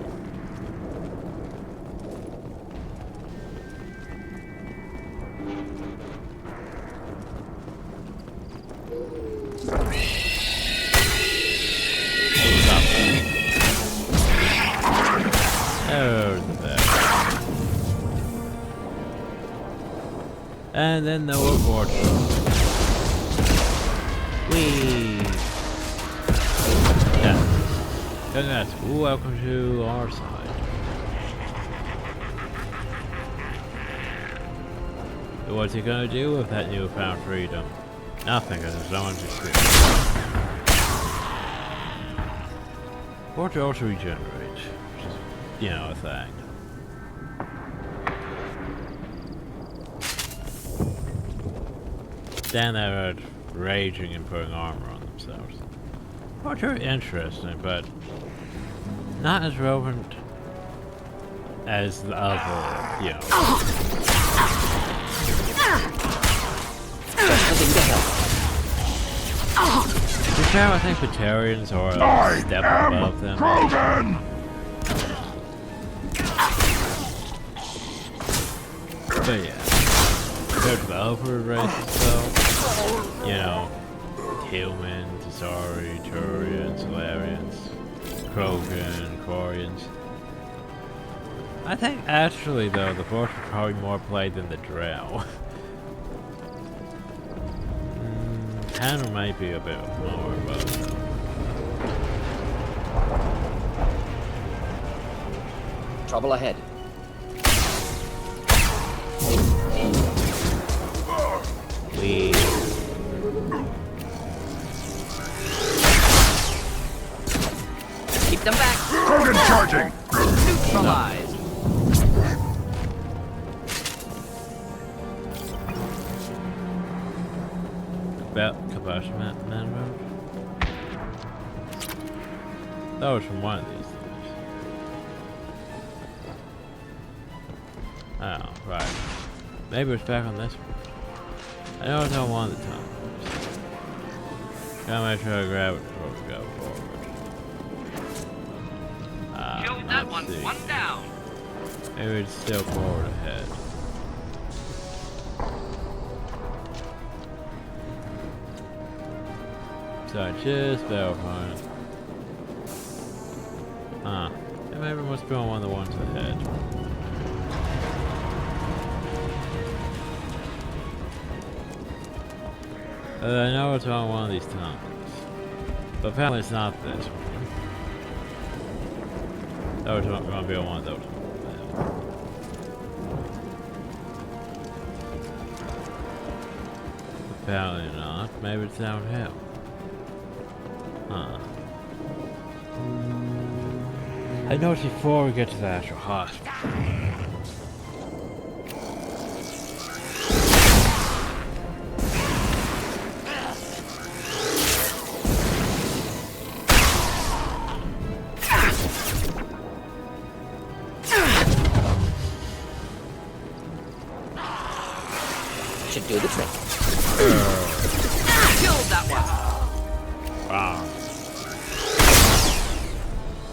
There's that. And then the Warforged. Whee! Yeah. Congrats. Welcome to our side. So what's he gonna do with that newfound freedom? Nothing, because there's no one to scream. Or to also regenerate, which is, you know, a thing. Stand there raging and putting armor on themselves. Well, very interesting, but not as relevant as the other, you know. To be fair, I think Batarians are a step above them. Krogan! But yeah, compared to the other races though, you know, humans, Asari, Turians, Solarians, Krogan, Quarians. I think actually though, the Force are probably more played than the Drow. Tanner might be a bit more, but Trouble ahead. We. Keep them back. Krogan charging! Neutralized. About combustion man mode? That was from one of these things. Oh, right. Maybe it's back on this one. I know it's on one of the times. Gotta make sure I grab it before we go forward. Killed that one. See. One down. Maybe it's still forward ahead. So I just verifying. Huh. Yeah, maybe it must be on one of the ones ahead. I know it's on one of these times. But apparently it's not this one. That was going to be on one of those. Apparently not. Maybe it's downhill. Huh. I know it's before we get to the actual hospital. Should do the trick. Killed that one. Wow.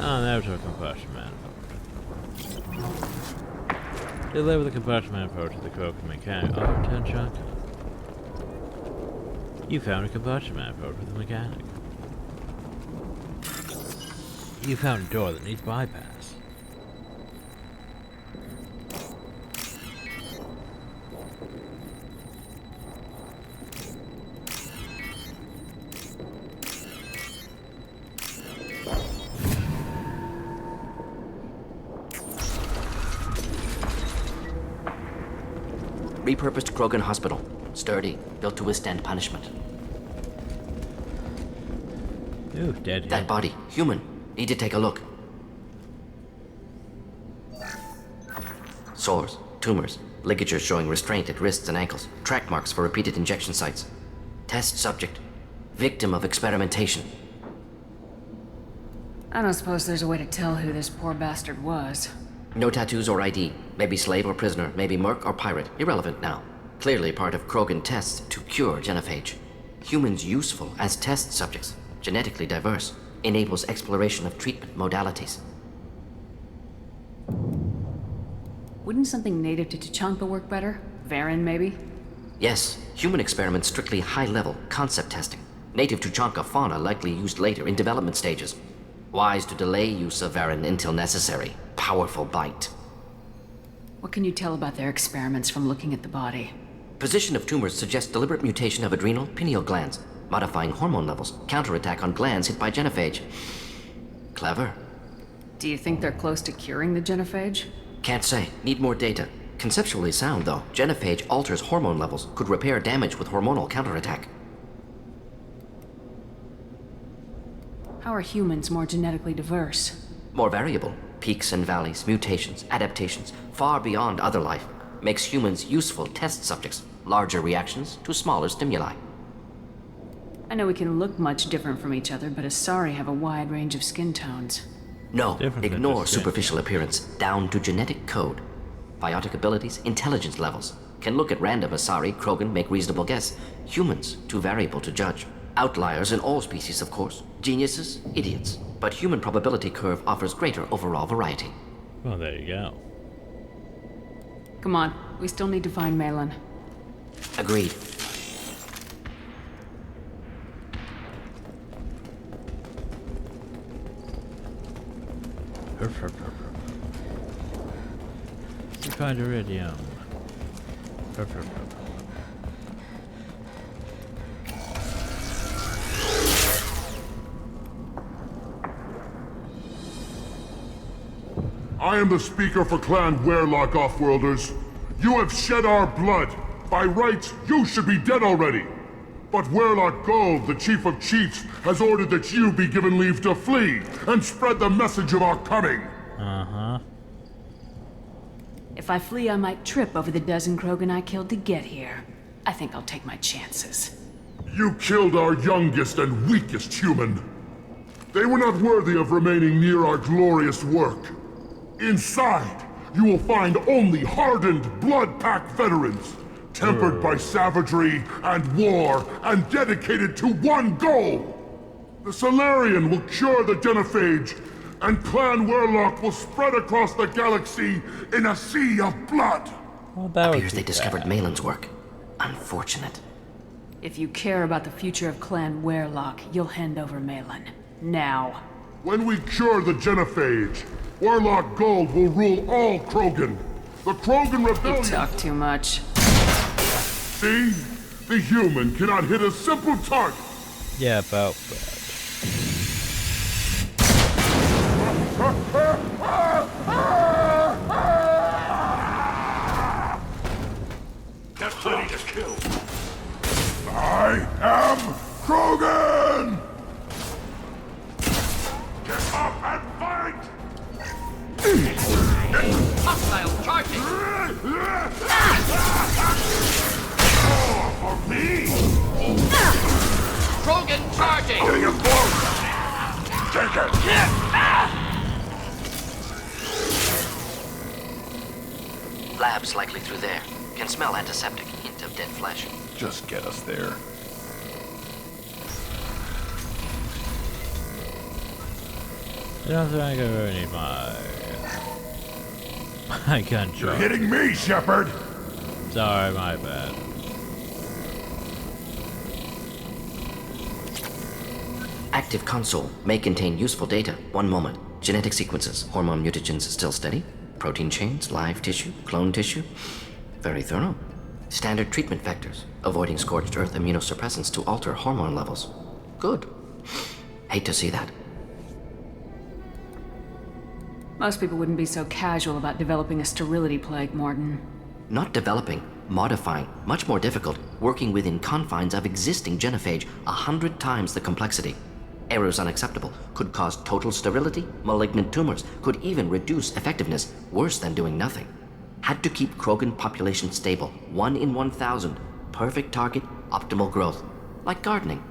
Oh, there's a combustion manifold. Deliver the combustion manifold to the Krogan mechanic. Oh, 10 chunk. You found a combustion manifold for the mechanic. You found a door that needs bypass. Repurposed Krogan hospital. Sturdy, built to withstand punishment. Ooh, dead. That body, human. Need to take a look. Sores, tumors, ligatures showing restraint at wrists and ankles, track marks for repeated injection sites. Test subject, victim of experimentation. I don't suppose there's a way to tell who this poor bastard was. No tattoos or ID. Maybe slave or prisoner, maybe merc or pirate. Irrelevant now. Clearly part of Krogan tests to cure genophage. Humans useful as test subjects. Genetically diverse. Enables exploration of treatment modalities. Wouldn't something native to Tuchanka work better? Varen, maybe? Yes, human experiments strictly high-level concept testing. Native Tuchanka fauna likely used later in development stages. Wise to delay use of Varen until necessary. Powerful bite. What can you tell about their experiments from looking at the body? Position of tumors suggests deliberate mutation of adrenal, pineal glands, modifying hormone levels, counterattack on glands hit by genophage. Clever. Do you think they're close to curing the genophage? Can't say. Need more data. Conceptually sound, though. Genophage alters hormone levels, could repair damage with hormonal counterattack. How are humans more genetically diverse? More variable. Peaks and valleys, mutations, adaptations, far beyond other life. Makes humans useful test subjects. Larger reactions to smaller stimuli. I know we can look much different from each other, but Asari have a wide range of skin tones. No, ignore superficial appearance, down to genetic code. Biotic abilities, intelligence levels. Can look at random Asari, Krogan, make reasonable guess. Humans, too variable to judge. Outliers in all species, of course. Geniuses, idiots. But human probability curve offers greater overall variety. Well, there you go. Come on, we still need to find Malin. Agreed. You find iridium. I am the speaker for Clan Werelock, Offworlders. You have shed our blood. By rights, you should be dead already. But Werelock Gold, the Chief of Chiefs, has ordered that you be given leave to flee and spread the message of our coming. Uh-huh. If I flee, I might trip over the dozen Krogan I killed to get here. I think I'll take my chances. You killed our youngest and weakest human. They were not worthy of remaining near our glorious work. Inside, you will find only hardened, blood-packed veterans, tempered by savagery and war, and dedicated to one goal. The Solarian will cure the genophage, and Clan Werelock will spread across the galaxy in a sea of blood. Well, that appears they discovered Malin's work. Unfortunate. If you care about the future of Clan Werelock, you'll hand over Malin. Now. When we cure the genophage, Werelock Gold will rule all Krogan. The Krogan Rebellion... You talk too much. See? The human cannot hit a simple target. Yeah, about that. That's plenty to kill. I am Krogan! Get up and fight! Hostile charging! For me! Krogan charging! Getting him close! Take it! Labs likely through there. Can smell antiseptic, hint of dead flesh. Just get us there. I don't think I'm gonna really need my gun You're shot. hitting me, Shepard! Sorry, my bad. Active console may contain useful data. One moment. Genetic sequences, hormone mutagens still steady. Protein chains, live tissue, clone tissue. Very thorough. Standard treatment vectors, avoiding scorched earth immunosuppressants to alter hormone levels. Good. Hate to see that. Most people wouldn't be so casual about developing a sterility plague, Morton. Not developing, modifying, much more difficult, working within confines of existing genophage, 100 times the complexity. Errors unacceptable, could cause total sterility, malignant tumors, could even reduce effectiveness, worse than doing nothing. Had to keep Krogan population stable, 1 in 1,000. Perfect target, optimal growth. Like gardening.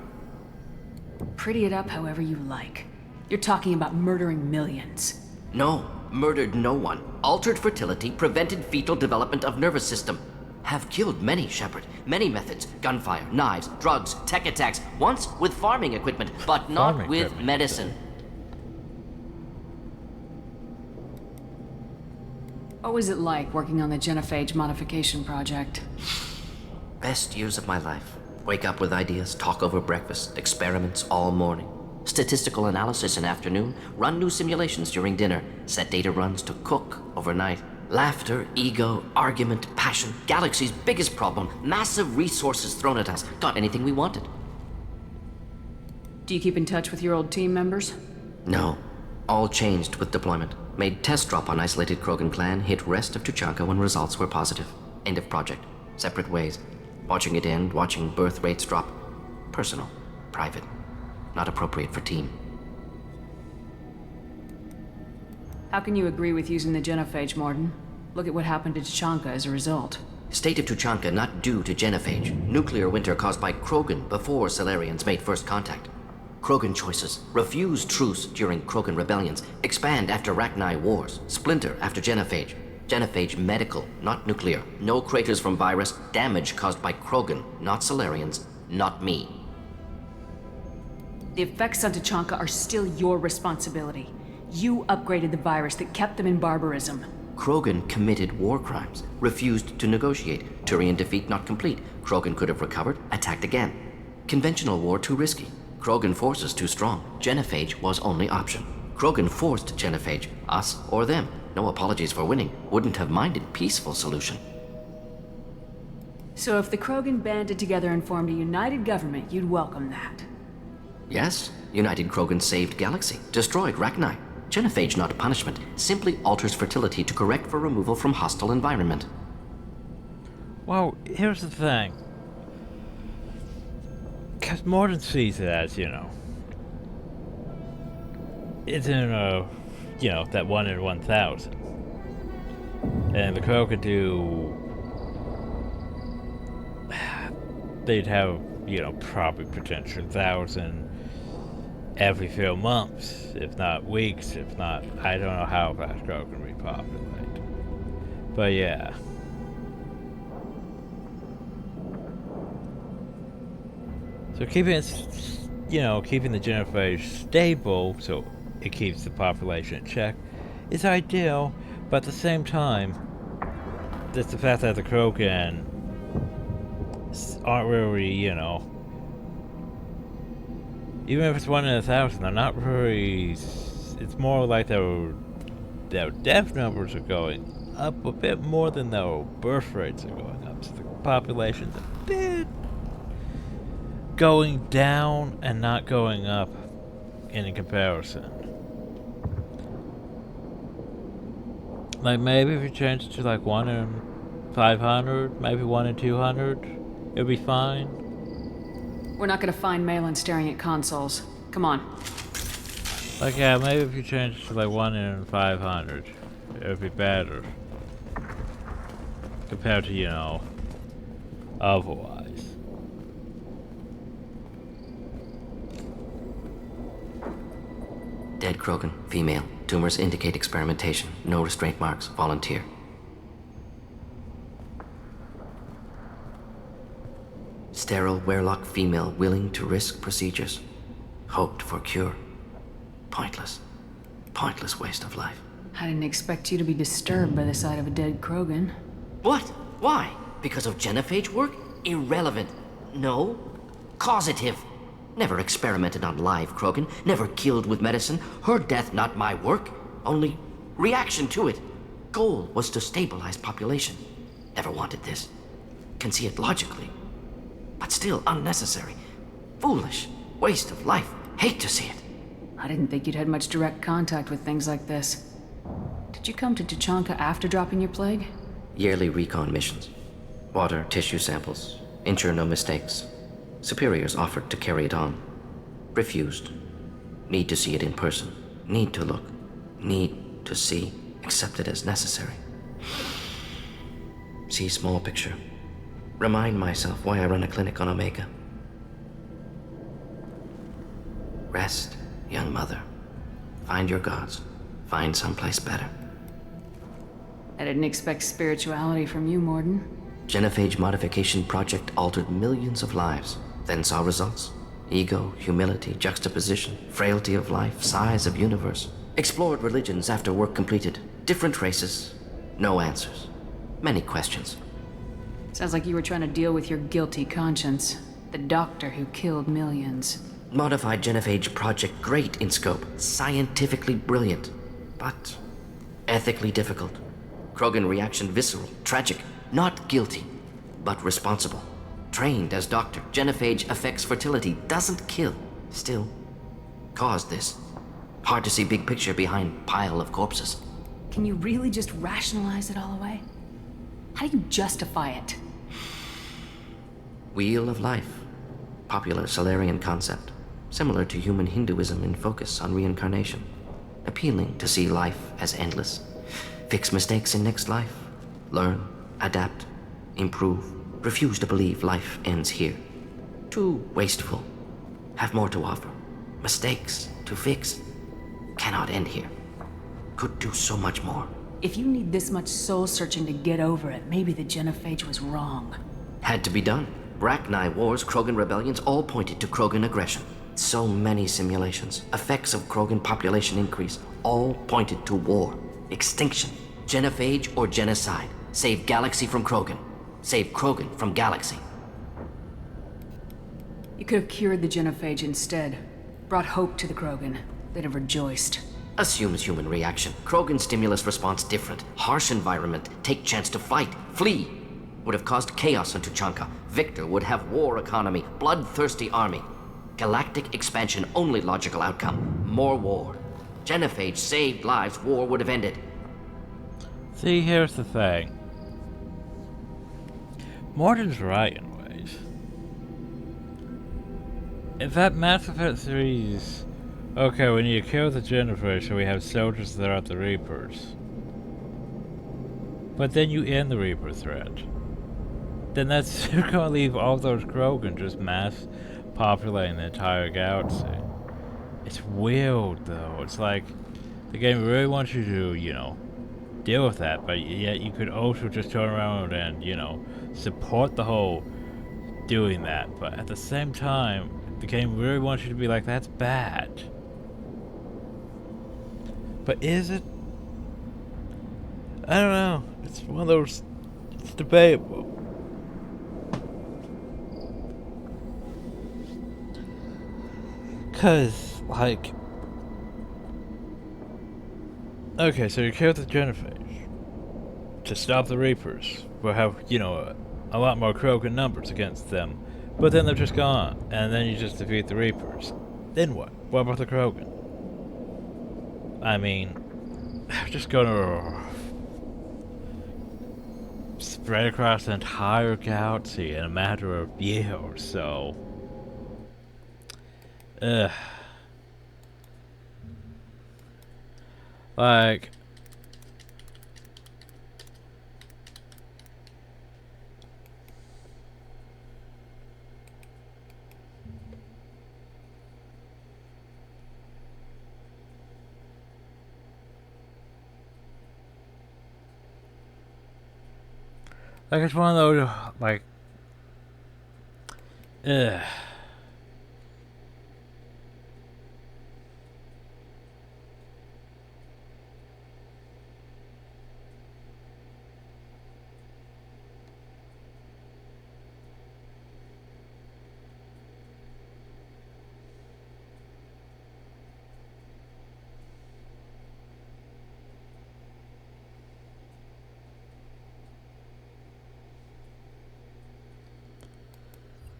Pretty it up however you like. You're talking about murdering millions. No, murdered no one. Altered fertility, prevented fetal development of nervous system. Have killed many, Shepard. Many methods. Gunfire, knives, drugs, tech attacks. Once with farming equipment, but not Farming with equipment. medicine. What was it like working on the genophage modification project? Best years of my life. Wake up with ideas, talk over breakfast, experiments all morning. Statistical analysis in afternoon, run new simulations during dinner, set data runs to cook overnight. Laughter, ego, argument, passion, galaxy's biggest problem, massive resources thrown at us. Got anything we wanted. Do you keep in touch with your old team members? No. All changed with deployment. Made test drop on isolated Krogan clan, hit rest of Tuchanka when results were positive. End of project. Separate ways. Watching it end, watching birth rates drop. Personal. Private. Not appropriate for team. How can you agree with using the genophage, Morton? Look at what happened to Tuchanka as a result. State of Tuchanka not due to genophage. Nuclear winter caused by Krogan before Solarians made first contact. Krogan choices. Refuse truce during Krogan rebellions. Expand after Rachni wars. Splinter after genophage. Genophage medical, not nuclear. No craters from virus. Damage caused by Krogan, not Solarians, not me. The effects on Tuchanka are still your responsibility. You upgraded the virus that kept them in barbarism. Krogan committed war crimes. Refused to negotiate. Turian defeat not complete. Krogan could have recovered, attacked again. Conventional war too risky. Krogan forces too strong. Genophage was only option. Krogan forced genophage. Us or them. No apologies for winning. Wouldn't have minded peaceful solution. So if the Krogan banded together and formed a united government, you'd welcome that. Yes, United Krogan saved Galaxy. Destroyed Rachni. Genophage, not punishment, simply alters fertility to correct for removal from hostile environment. Well, here's the thing. Because Morden sees it as, it's in that 1 in 1,000. And the crow could do... They'd have, probably potential 1,000 every few months, if not weeks, if not... I don't know how fast crow can repopulate. But yeah. So keeping it, keeping the genophage stable so it keeps the population in check is ideal, but at the same time, just the fact that the Krogan aren't really, even if it's 1 in 1,000, they're not really, it's more like their death numbers are going up a bit more than their birth rates are going up, so the population's a bit going down and not going up in comparison. Like maybe if you change it to like 1 in 500, maybe 1 in 200, it'll be fine. We're not gonna find Malin staring at consoles. Come on. Like yeah, maybe if you change it to like 1 in 500, it'll be better. Compared to, otherwise. Dead Krogan, female. Tumors indicate experimentation. No restraint marks. Volunteer. Sterile Werelock female willing to risk procedures. Hoped for cure. Pointless. Pointless waste of life. I didn't expect you to be disturbed by the sight of a dead Krogan. What? Why? Because of genophage work? Irrelevant. No. Causative. Never experimented on live Krogan, never killed with medicine. Her death, not my work. Only reaction to it. Goal was to stabilize population. Never wanted this. Can see it logically. But still unnecessary. Foolish. Waste of life. Hate to see it. I didn't think you'd had much direct contact with things like this. Did you come to Tuchanka after dropping your plague? Yearly recon missions. Water, tissue samples. Ensure no mistakes. Superiors offered to carry it on. Refused. Need to see it in person. Need to look. Need to see. Accepted as necessary. See small picture. Remind myself why I run a clinic on Omega. Rest, young mother. Find your gods. Find someplace better. I didn't expect spirituality from you, Morden. Genophage modification project altered millions of lives. Then saw results. Ego, humility, juxtaposition, frailty of life, size of universe. Explored religions after work completed. Different races. No answers. Many questions. Sounds like you were trying to deal with your guilty conscience. The doctor who killed millions. Modified genophage project great in scope. Scientifically brilliant. But ethically difficult. Krogan reaction visceral, tragic. Not guilty, but responsible. Trained as doctor, genophage affects fertility, doesn't kill. Still, caused this. Hard to see big picture behind pile of corpses. Can you really just rationalize it all away? How do you justify it? Wheel of life. Popular Solarian concept. Similar to human Hinduism in focus on reincarnation. Appealing to see life as endless. Fix mistakes in next life. Learn, adapt, improve. Refuse to believe life ends here. Too wasteful. Have more to offer. Mistakes to fix. Cannot end here. Could do so much more. If you need this much soul-searching to get over it, maybe the genophage was wrong. Had to be done. Rachni wars, Krogan rebellions, all pointed to Krogan aggression. So many simulations. Effects of Krogan population increase. All pointed to war. Extinction. Genophage or genocide. Save galaxy from Krogan. Save Krogan from galaxy. You could have cured the genophage instead. Brought hope to the Krogan. They'd have rejoiced. Assumes human reaction. Krogan stimulus response different. Harsh environment. Take chance to fight. Flee. Would have caused chaos in Tuchanka. Victor would have war economy. Bloodthirsty army. Galactic expansion only logical outcome. More war. Genophage saved lives, war would have ended. See, here's the thing. Morden's right in ways. If that Mass Effect 3's... Okay, we need to kill the Genophage so we have soldiers that are the Reapers. But then you end the Reaper threat. Then that's gonna leave all those Krogan just mass populating the entire galaxy. It's weird though. It's like the game really wants you to, you know, deal with that, but yet you could also just turn around and, you know, support the whole doing that. But at the same time, the game really wants you to be like, that's bad. But is it? I don't know. It's one of those. It's debatable. Cause, like, okay, so you kill the Genophage to stop the Reapers. We'll have, you know, a lot more Krogan numbers against them, but then they're just gone, and then you just defeat the Reapers. Then what? What about the Krogan? I mean, they're just gonna spread across the entire galaxy in a matter of years, so... Like... Like, it's one of those, like...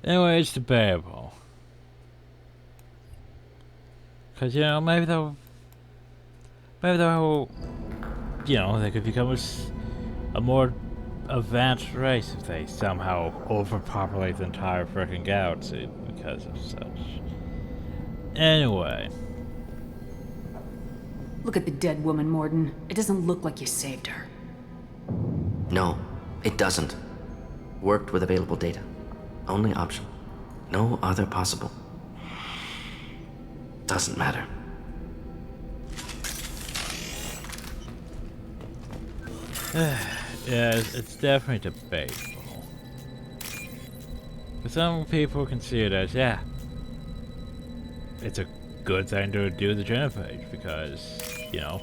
Anyway, it's debatable. Cause, you know, maybe they'll, you know, they could become a more advanced race if they somehow overpopulate the entire freaking galaxy because of such. Anyway. Look at the dead woman, Morden. It doesn't look like you saved her. No, it doesn't. Worked with available data. Only option. No other possible. Doesn't matter. Yeah, it's definitely debatable. But some people can see it as, yeah, it's a good thing to do the Genophage because, you know,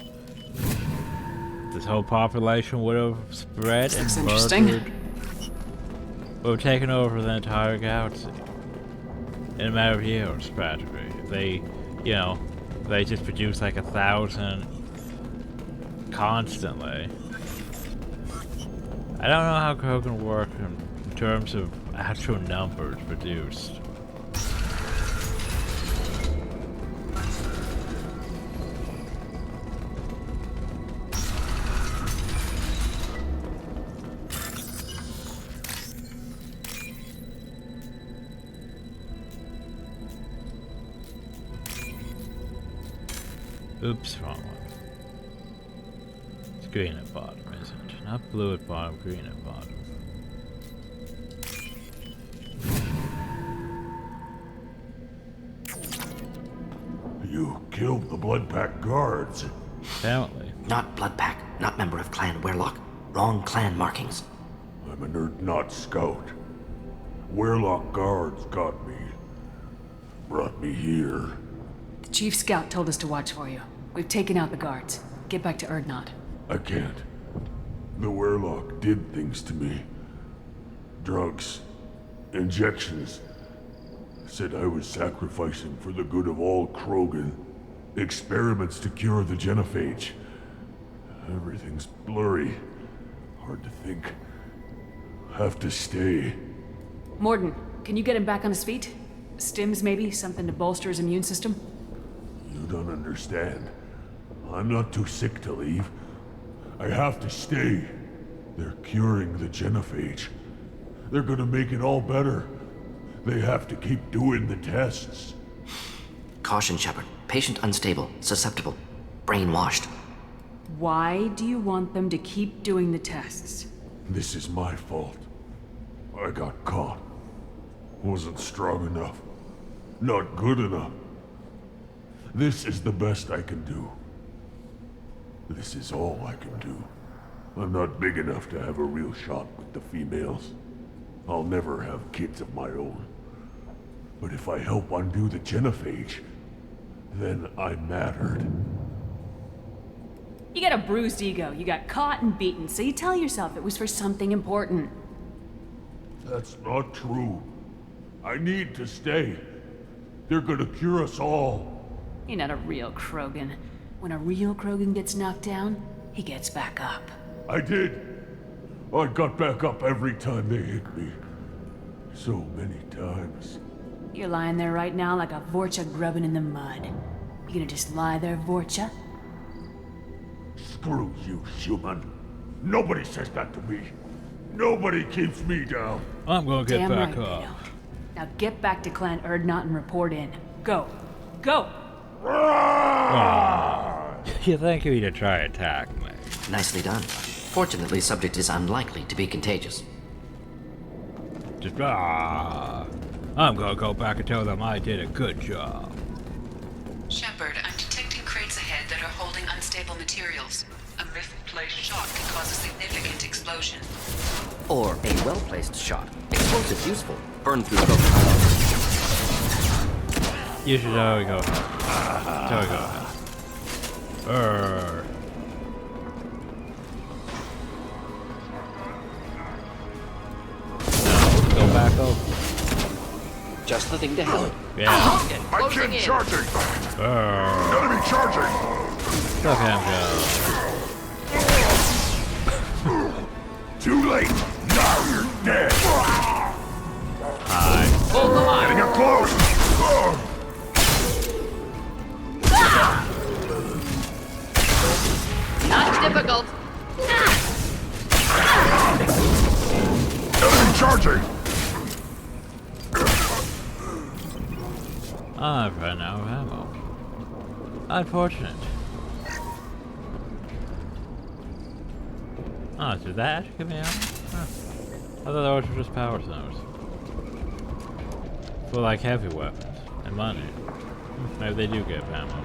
this whole population would have spread and murdered. Would have taken over the entire galaxy in a matter of years, practically. If they, you know, they just produce like 1,000 constantly. I don't know how Krogan work in terms of actual numbers produced. Oops, wrong one. It's green at bottom, isn't it? Not blue at bottom, green at bottom. You killed the Blood Pack guards. Apparently. Not Blood Pack, not member of Clan Werelock. Wrong clan markings. I'm a nerd not scout. Werelock guards got me. Brought me here. The Chief Scout told us to watch for you. We've taken out the guards. Get back to Erdnot. I can't. The Werelock did things to me. Drugs. Injections. Said I was sacrificing for the good of all Krogan. Experiments to cure the Genophage. Everything's blurry. Hard to think. Have to stay. Morden, can you get him back on his feet? Stims, maybe? Something to bolster his immune system? You don't understand. I'm not too sick to leave. I have to stay. They're curing the genophage. They're gonna make it all better. They have to keep doing the tests. Caution, Shepard. Patient unstable, susceptible, brainwashed. Why do you want them to keep doing the tests? This is my fault. I got caught. Wasn't strong enough. Not good enough. This is the best I can do. This is all I can do. I'm not big enough to have a real shot with the females. I'll never have kids of my own. But if I help undo the genophage, then I mattered. You got a bruised ego. You got caught and beaten, so you tell yourself it was for something important. That's not true. I need to stay. They're gonna cure us all. You're not a real Krogan. When a real Krogan gets knocked down, he gets back up. I did. I got back up every time they hit me. So many times. You're lying there right now like a Vorcha grubbing in the mud. You gonna just lie there, Vorcha? Screw you, human. Nobody says that to me. Nobody keeps me down. I'm gonna get Damn back right up. they don't. Now get back to Clan Erdnot and report in. Go. Go! You think you'd try to attack me? Nicely done. Fortunately, subject is unlikely to be contagious. Just I'm gonna go back and tell them I did a good job. Shepard, I'm detecting crates ahead that are holding unstable materials. A misplaced shot can cause a significant explosion. Or a well-placed shot. Explosives useful. Burn through broken metal. You should always go. So we go. No, go back over. Just the thing to help. Yeah. I can't charging. Enemy charging. Look at him go. Too late. Now you're dead. Hi. Hold the line. Getting up close. Not difficult. Enemy charging. I've run out of ammo. Unfortunate. Oh, did that actually give me ammo? Huh. I thought those were just power stones. For like heavy weapons and money. Maybe they do give ammo.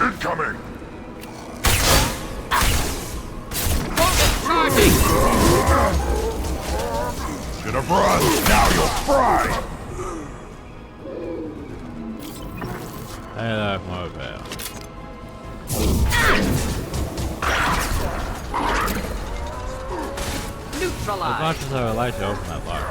Incoming. Should have run. Now you'll fry. I like mobile. Neutralize. As much as I would like to open that lock.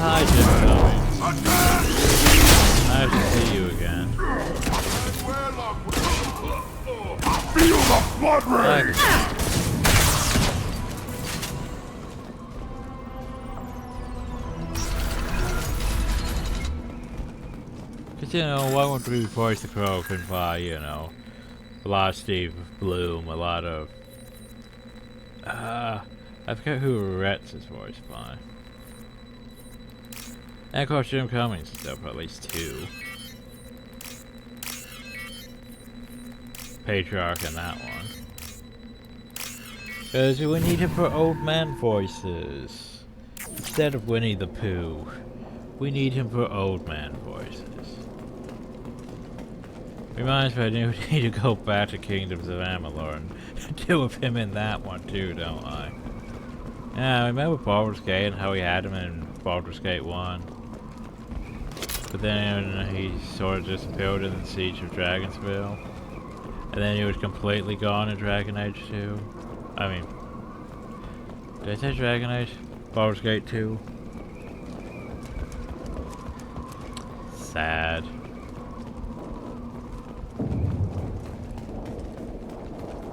Hi, Jim. Nice to see you again. Feel the blood rain. Cause you know, why won't we voice the Krogan by, you know, a lot of Steve Bloom, a lot of I forget who Retz's voiced by. And of course Jim Cummings is there for at least 2. Patriarch in that one. Cause we need him for old man voices. Instead of Winnie the Pooh, we need him for old man voices. Reminds me I need to go back to Kingdoms of Amalur and deal with him in that one too, don't I? Yeah, I remember Baldur's Gate and how we had him in Baldur's Gate 1. But then he sort of disappeared in the Siege of Dragonsville. And then he was completely gone in Dragon Age 2. I mean, did I say Dragon Age? Baldur's Gate 2? Sad.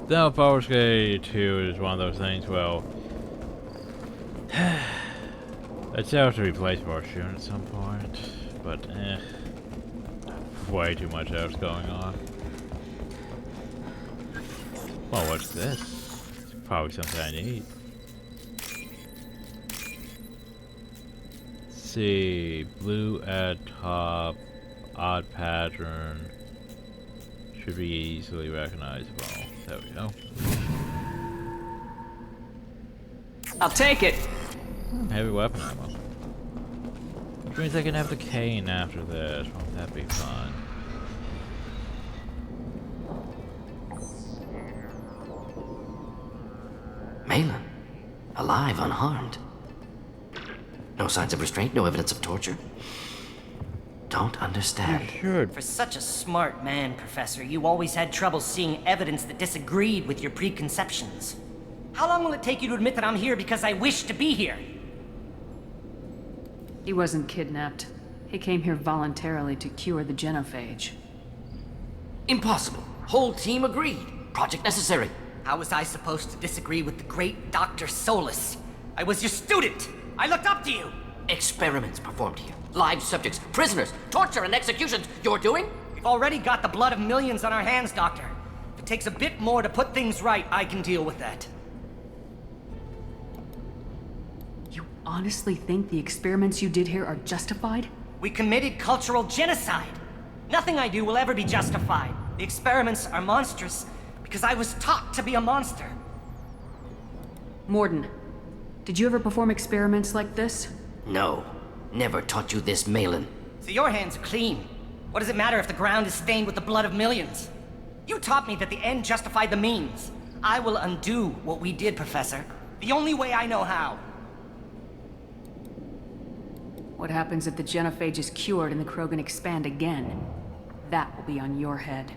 No, Baldur's Gate 2 is one of those things, well... I'd say I have to replace Fortune at some point, but way too much else going on. Well, what's this? It's probably something I need. Let's see, blue at top, odd pattern, should be easily recognizable. There we go. I'll take it. Heavy weapon ammo. Which means I can have the cane after this. Won't that be fun? Malin, alive, unharmed. No signs of restraint, no evidence of torture. Don't understand. For such a smart man, Professor, you always had trouble seeing evidence that disagreed with your preconceptions. How long will it take you to admit that I'm here because I wish to be here? He wasn't kidnapped. He came here voluntarily to cure the genophage. Impossible. Whole team agreed. Project necessary. How was I supposed to disagree with the great Dr. Solus? I was your student. I looked up to you. Experiments performed here. Live subjects, prisoners, torture and executions. You're doing? We've already got the blood of millions on our hands, Doctor. If it takes a bit more to put things right, I can deal with that. You honestly think the experiments you did here are justified? We committed cultural genocide. Nothing I do will ever be justified. The experiments are monstrous because I was taught to be a monster. Morden, did you ever perform experiments like this? No. Never taught you this, Malin. So your hands are clean. What does it matter if the ground is stained with the blood of millions? You taught me that the end justified the means. I will undo what we did, Professor. The only way I know how. What happens if the genophage is cured and the Krogan expand again? That will be on your head.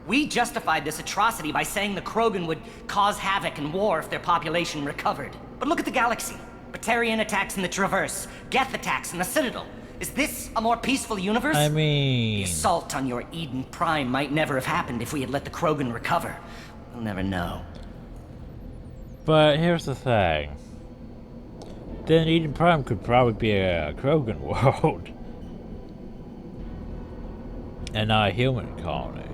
We justified this atrocity by saying the Krogan would cause havoc and war if their population recovered. But look at the galaxy. Batarian attacks in the Traverse, Geth attacks in the Citadel. Is this a more peaceful universe? I mean... The assault on your Eden Prime might never have happened if we had let the Krogan recover. We'll never know. But here's the thing. Then Eden Prime could probably be a Krogan world. And not a human colony.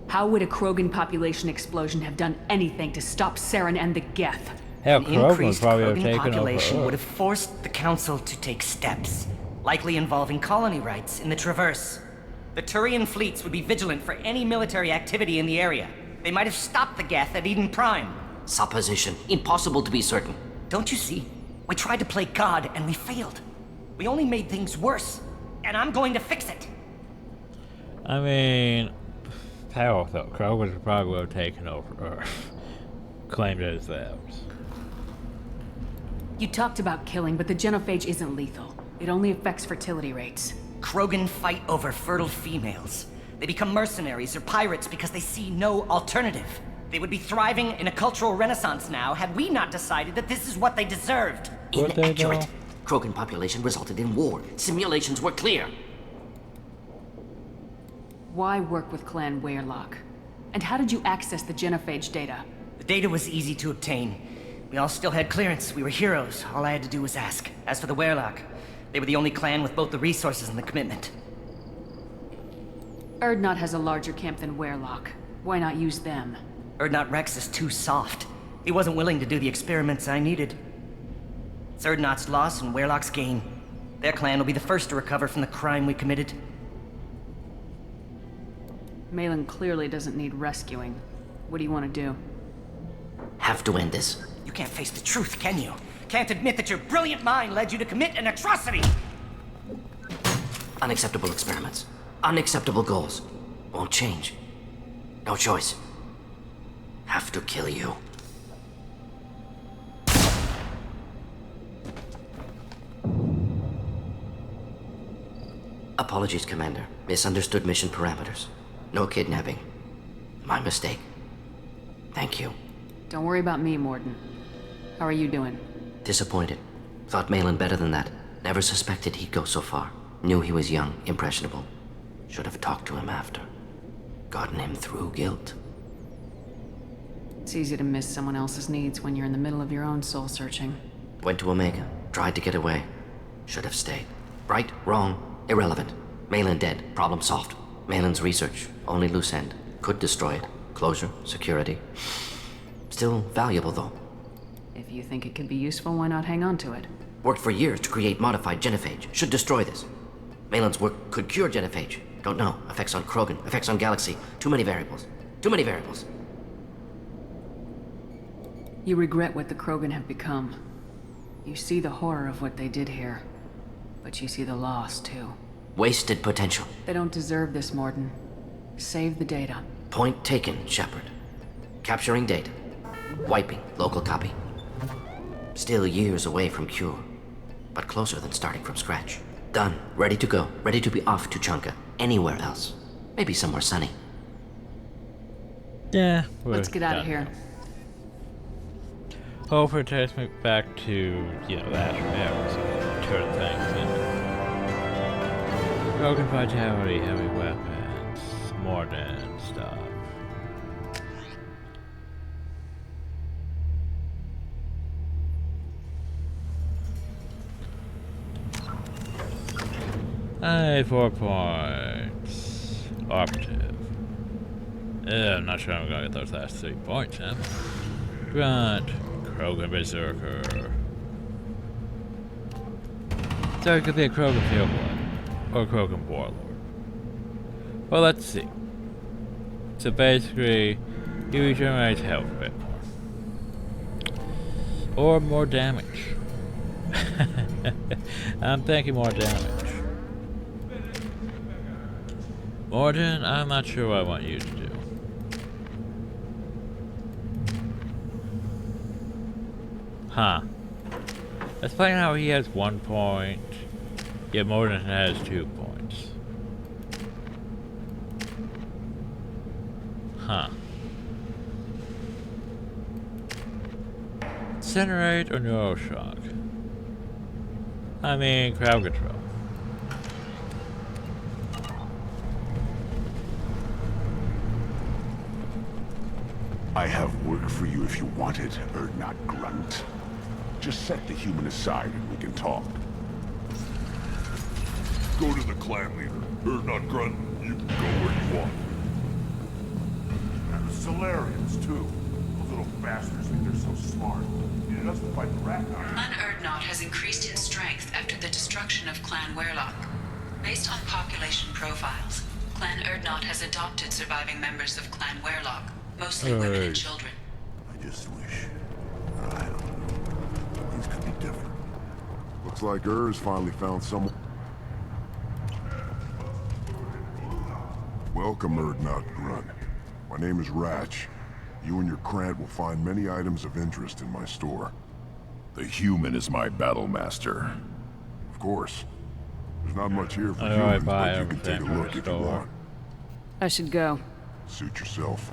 How would a Krogan population explosion have done anything to stop Saren and the Geth? Hell, An Krogan increased probably have Krogan taken population over would have forced the Council to take steps, likely involving colony rights in the Traverse. The Turian fleets would be vigilant for any military activity in the area. They might have stopped the Geth at Eden Prime. Supposition. Impossible to be certain. Don't you see? We tried to play God and we failed. We only made things worse, and I'm going to fix it. I mean, hell, though, Krogan probably would have taken over Earth. Claimed it as theirs. You talked about killing, but the genophage isn't lethal. It only affects fertility rates. Krogan fight over fertile females. They become mercenaries or pirates because they see no alternative. They would be thriving in a cultural renaissance now had we not decided that this is what they deserved. Inaccurate. Krogan population resulted in war. Simulations were clear. Why work with Clan Weyrloc? And how did you access the genophage data? The data was easy to obtain. We all still had clearance. We were heroes. All I had to do was ask. As for the Weyrloc, they were the only clan with both the resources and the commitment. Urdnot has a larger camp than Weyrloc. Why not use them? Urdnot Rex is too soft. He wasn't willing to do the experiments I needed. It's Urdnot's loss and Weyrloc's gain. Their clan will be the first to recover from the crime we committed. Malin clearly doesn't need rescuing. What do you want to do? Have to end this. You can't face the truth, can you? Can't admit that your brilliant mind led you to commit an atrocity! Unacceptable experiments. Unacceptable goals. Won't change. No choice. Have to kill you. Apologies, Commander. Misunderstood mission parameters. No kidnapping. My mistake. Thank you. Don't worry about me, Morden. How are you doing? Disappointed. Thought Malin better than that. Never suspected he'd go so far. Knew he was young, impressionable. Should have talked to him after. Gotten him through guilt. It's easy to miss someone else's needs when you're in the middle of your own soul searching. Went to Omega. Tried to get away. Should have stayed. Right, wrong, irrelevant. Malin dead, problem solved. Malin's research, only loose end. Could destroy it. Closure, security. Still valuable, though. If you think it could be useful, why not hang on to it? Worked for years to create modified genophage. Should destroy this. Malin's work could cure genophage. Don't know. Effects on Krogan, effects on Galaxy. Too many variables. Too many variables. You regret what the Krogan have become. You see the horror of what they did here. But you see the loss, too. Wasted potential. They don't deserve this, Mordin. Save the data. Point taken, Shepard. Capturing data. Wiping local copy. Still years away from cure. But closer than starting from scratch. Done. Ready to go. Ready to be off to Chunka. Anywhere else. Maybe somewhere sunny. Yeah. Let's get out of here. Hopefully it takes me back to, you know, that era, turn things into broken vitality, heavy weapons, modern stuff. Hey, 4 points. Operative. I'm not sure I'm gonna get those last 3 points, huh? Grunt. Krogan Berserker. So it could be a Krogan Field Lord. Or a Krogan Warlord. Well, let's see. So basically, he regenerates health a bit more. Or more damage. I'm thinking more damage. Morden, I'm not sure what I want you to do. Huh. Let's find out he has 1 point. Yeah, Morden has 2 points. Huh. Incinerate or Neuroshock? I mean, crowd control. I have work for you if you want it, Urdnot Grunt. Just set the human aside and we can talk. Go to the clan leader. Urdnot Grunt, you can go where you want. And the Solarians, too. Those little bastards think they're so smart. Needed us to fight the rat now. Clan Urdnot has increased in strength after the destruction of Clan Werlock. Based on population profiles, Clan Urdnot has adopted surviving members of Clan Werlock, mostly women and children. I just wish. I don't know. Things could be different. Looks like Ur's finally found someone. Welcome, Urdnot Grunt. My name is Ratch. You and your Krant will find many items of interest in my store. The human is my battle master. Of course. There's not much here for I humans, buy but you can take a everything look from if the you store. want. I should go. Suit yourself.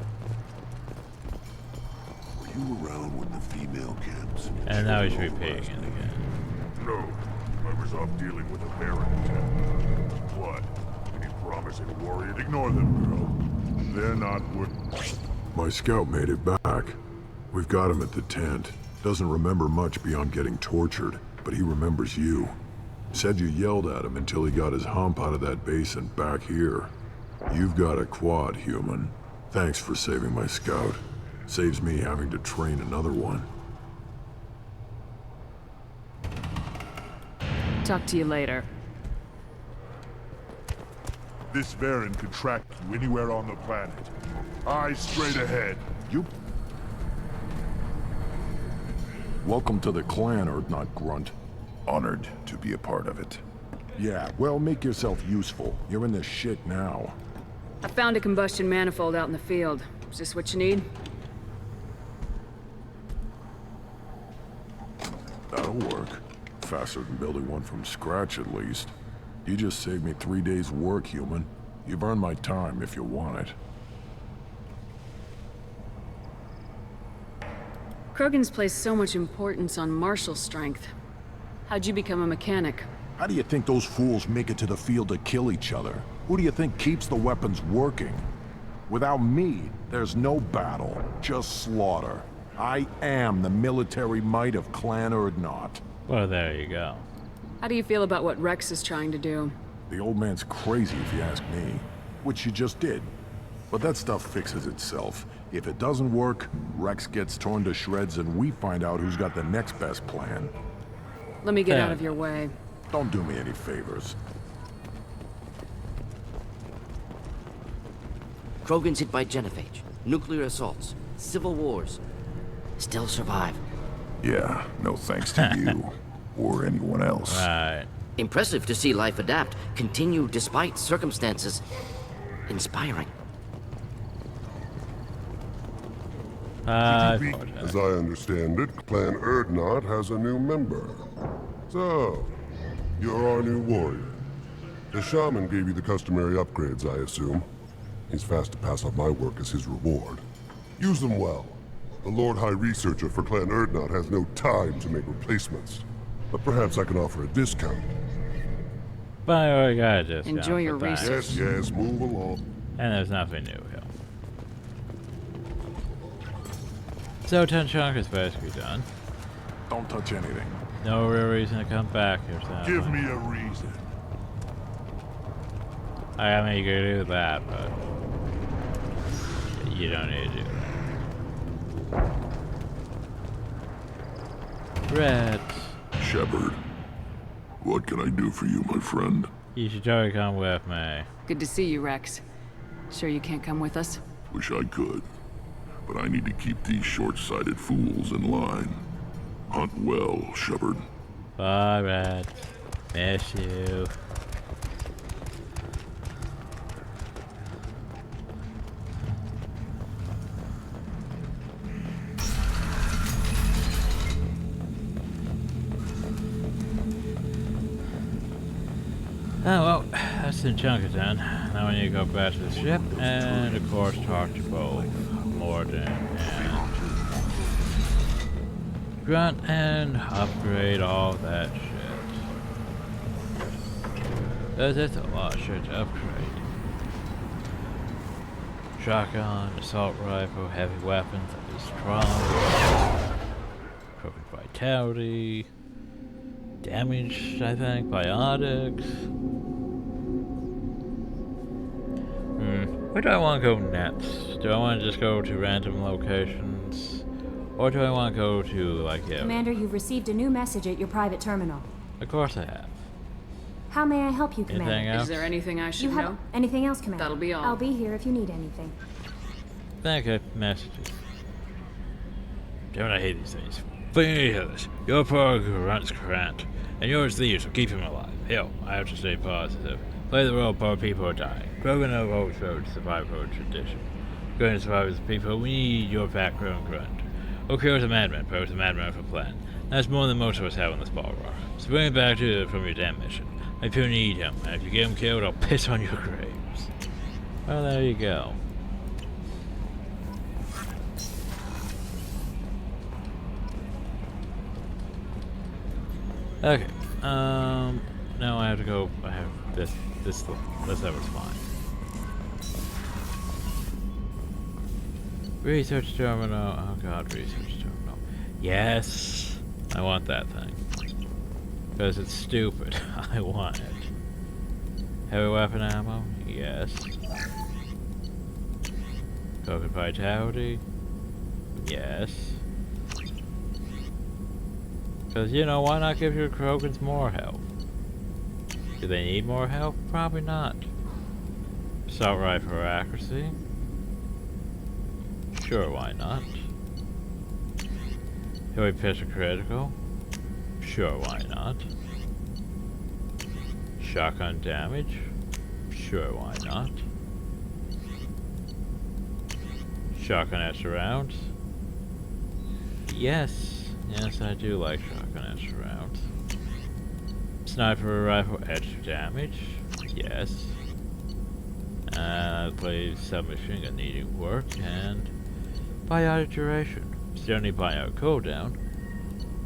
Were you around when the female camps? And now he's repeating it again. No. I was off dealing with a Baron attack. What? Any promising warrior? Ignore them, girl. They're not what... My scout made it back. We've got him at the tent. Doesn't remember much beyond getting tortured, but he remembers you. Said you yelled at him until he got his hump out of that basin back here. You've got a quad, human. Thanks for saving my scout. Saves me having to train another one. Talk to you later. This Baron could track you anywhere on the planet. Eyes straight ahead. You... Welcome to the clan, Urdnot Grunt. Honored to be a part of it. Yeah, well, make yourself useful. You're in this shit now. I found a combustion manifold out in the field. Is this what you need? That'll work. Faster than building one from scratch, at least. You just saved me 3 days' work, human. You've earned my time if you want it. Krogan's placed so much importance on martial strength. How'd you become a mechanic? How do you think those fools make it to the field to kill each other? Who do you think keeps the weapons working? Without me, there's no battle, just slaughter. I am the military might of Clan Urdnot. Well, there you go. How do you feel about what Rex is trying to do? The old man's crazy if you ask me. Which you just did. But that stuff fixes itself. If it doesn't work, Rex gets torn to shreds and we find out who's got the next best plan. Let me get out of your way. Don't do me any favors. Krogan's hit by genophage, nuclear assaults, civil wars. Still survive. Yeah, no thanks to you. Or anyone else. Right. Impressive to see life adapt, continue despite circumstances. Inspiring. As I understand it, Clan Erdnot has a new member. So, you're our new warrior. The shaman gave you the customary upgrades, I assume. He's fast to pass on my work as his reward. Use them well. The Lord High Researcher for Clan Erdnot has no time to make replacements. But perhaps I can offer a discount. Bioware got a discount. Enjoy your research. Yes, move along. And there's nothing new here. So 10 chunk is basically done. Don't touch anything. No real reason to come back here, so. Give me a reason. I mean, you could do that, but you don't need to do that. Red. Shepard, what can I do for you, my friend? You should totally come with me. Good to see you, Rex. Sure you can't come with us? Wish I could, but I need to keep these short-sighted fools in line. Hunt well, Shepard. Bye, Red. Miss you. Oh well, that's the chunk of done. Now we need to go back to the ship and of course talk to both Morden and Grunt and upgrade all that shit. That's a lot of shit to upgrade. Shotgun, assault rifle, heavy weapons, at least strong. Crooked vitality. Damage, I think, biotics. Where do I want to go next? Do I want to just go to random locations? Or do I want to go to, like, yeah. Commander, you've received a new message at your private terminal. Of course I have. How may I help you, Commander? Anything else? Is there anything I should know? Anything else, Commander? That'll be all. I'll be here if you need anything. Thank you. Messages. Don't I hate these things? Fingers, your poor Grunt's cramped, and yours thieves will keep him alive. Hell, I have to stay positive. Play the role poor people are dying. Krogan have always voted to survive our tradition. Going to survive as a people, we need your background Grunt. Okay, as a madman, pose a madman for plan. That's more than most of us have on this ball rock. So bring him back to from your damn mission. If you need him, and if you get him killed, I'll piss on your graves. Well, there you go. Okay, now I have to go, I have this level's fine. Research terminal, oh god, research terminal. Yes, I want that thing. Because it's stupid, I want it. Heavy weapon ammo, yes. Crooked vitality, yes. Because, you know, why not give your Krogans more health? Do they need more health? Probably not. Assault rifle for accuracy? Sure, why not? Heavy pistol critical? Sure, why not? Shotgun damage? Sure, why not? Shotgun extra rounds? Yes. Yes, I do like shotgun extra rounds. Sniper rifle extra damage? Yes. I play submachine gun needing work, and biotic duration. Still need biotic cooldown,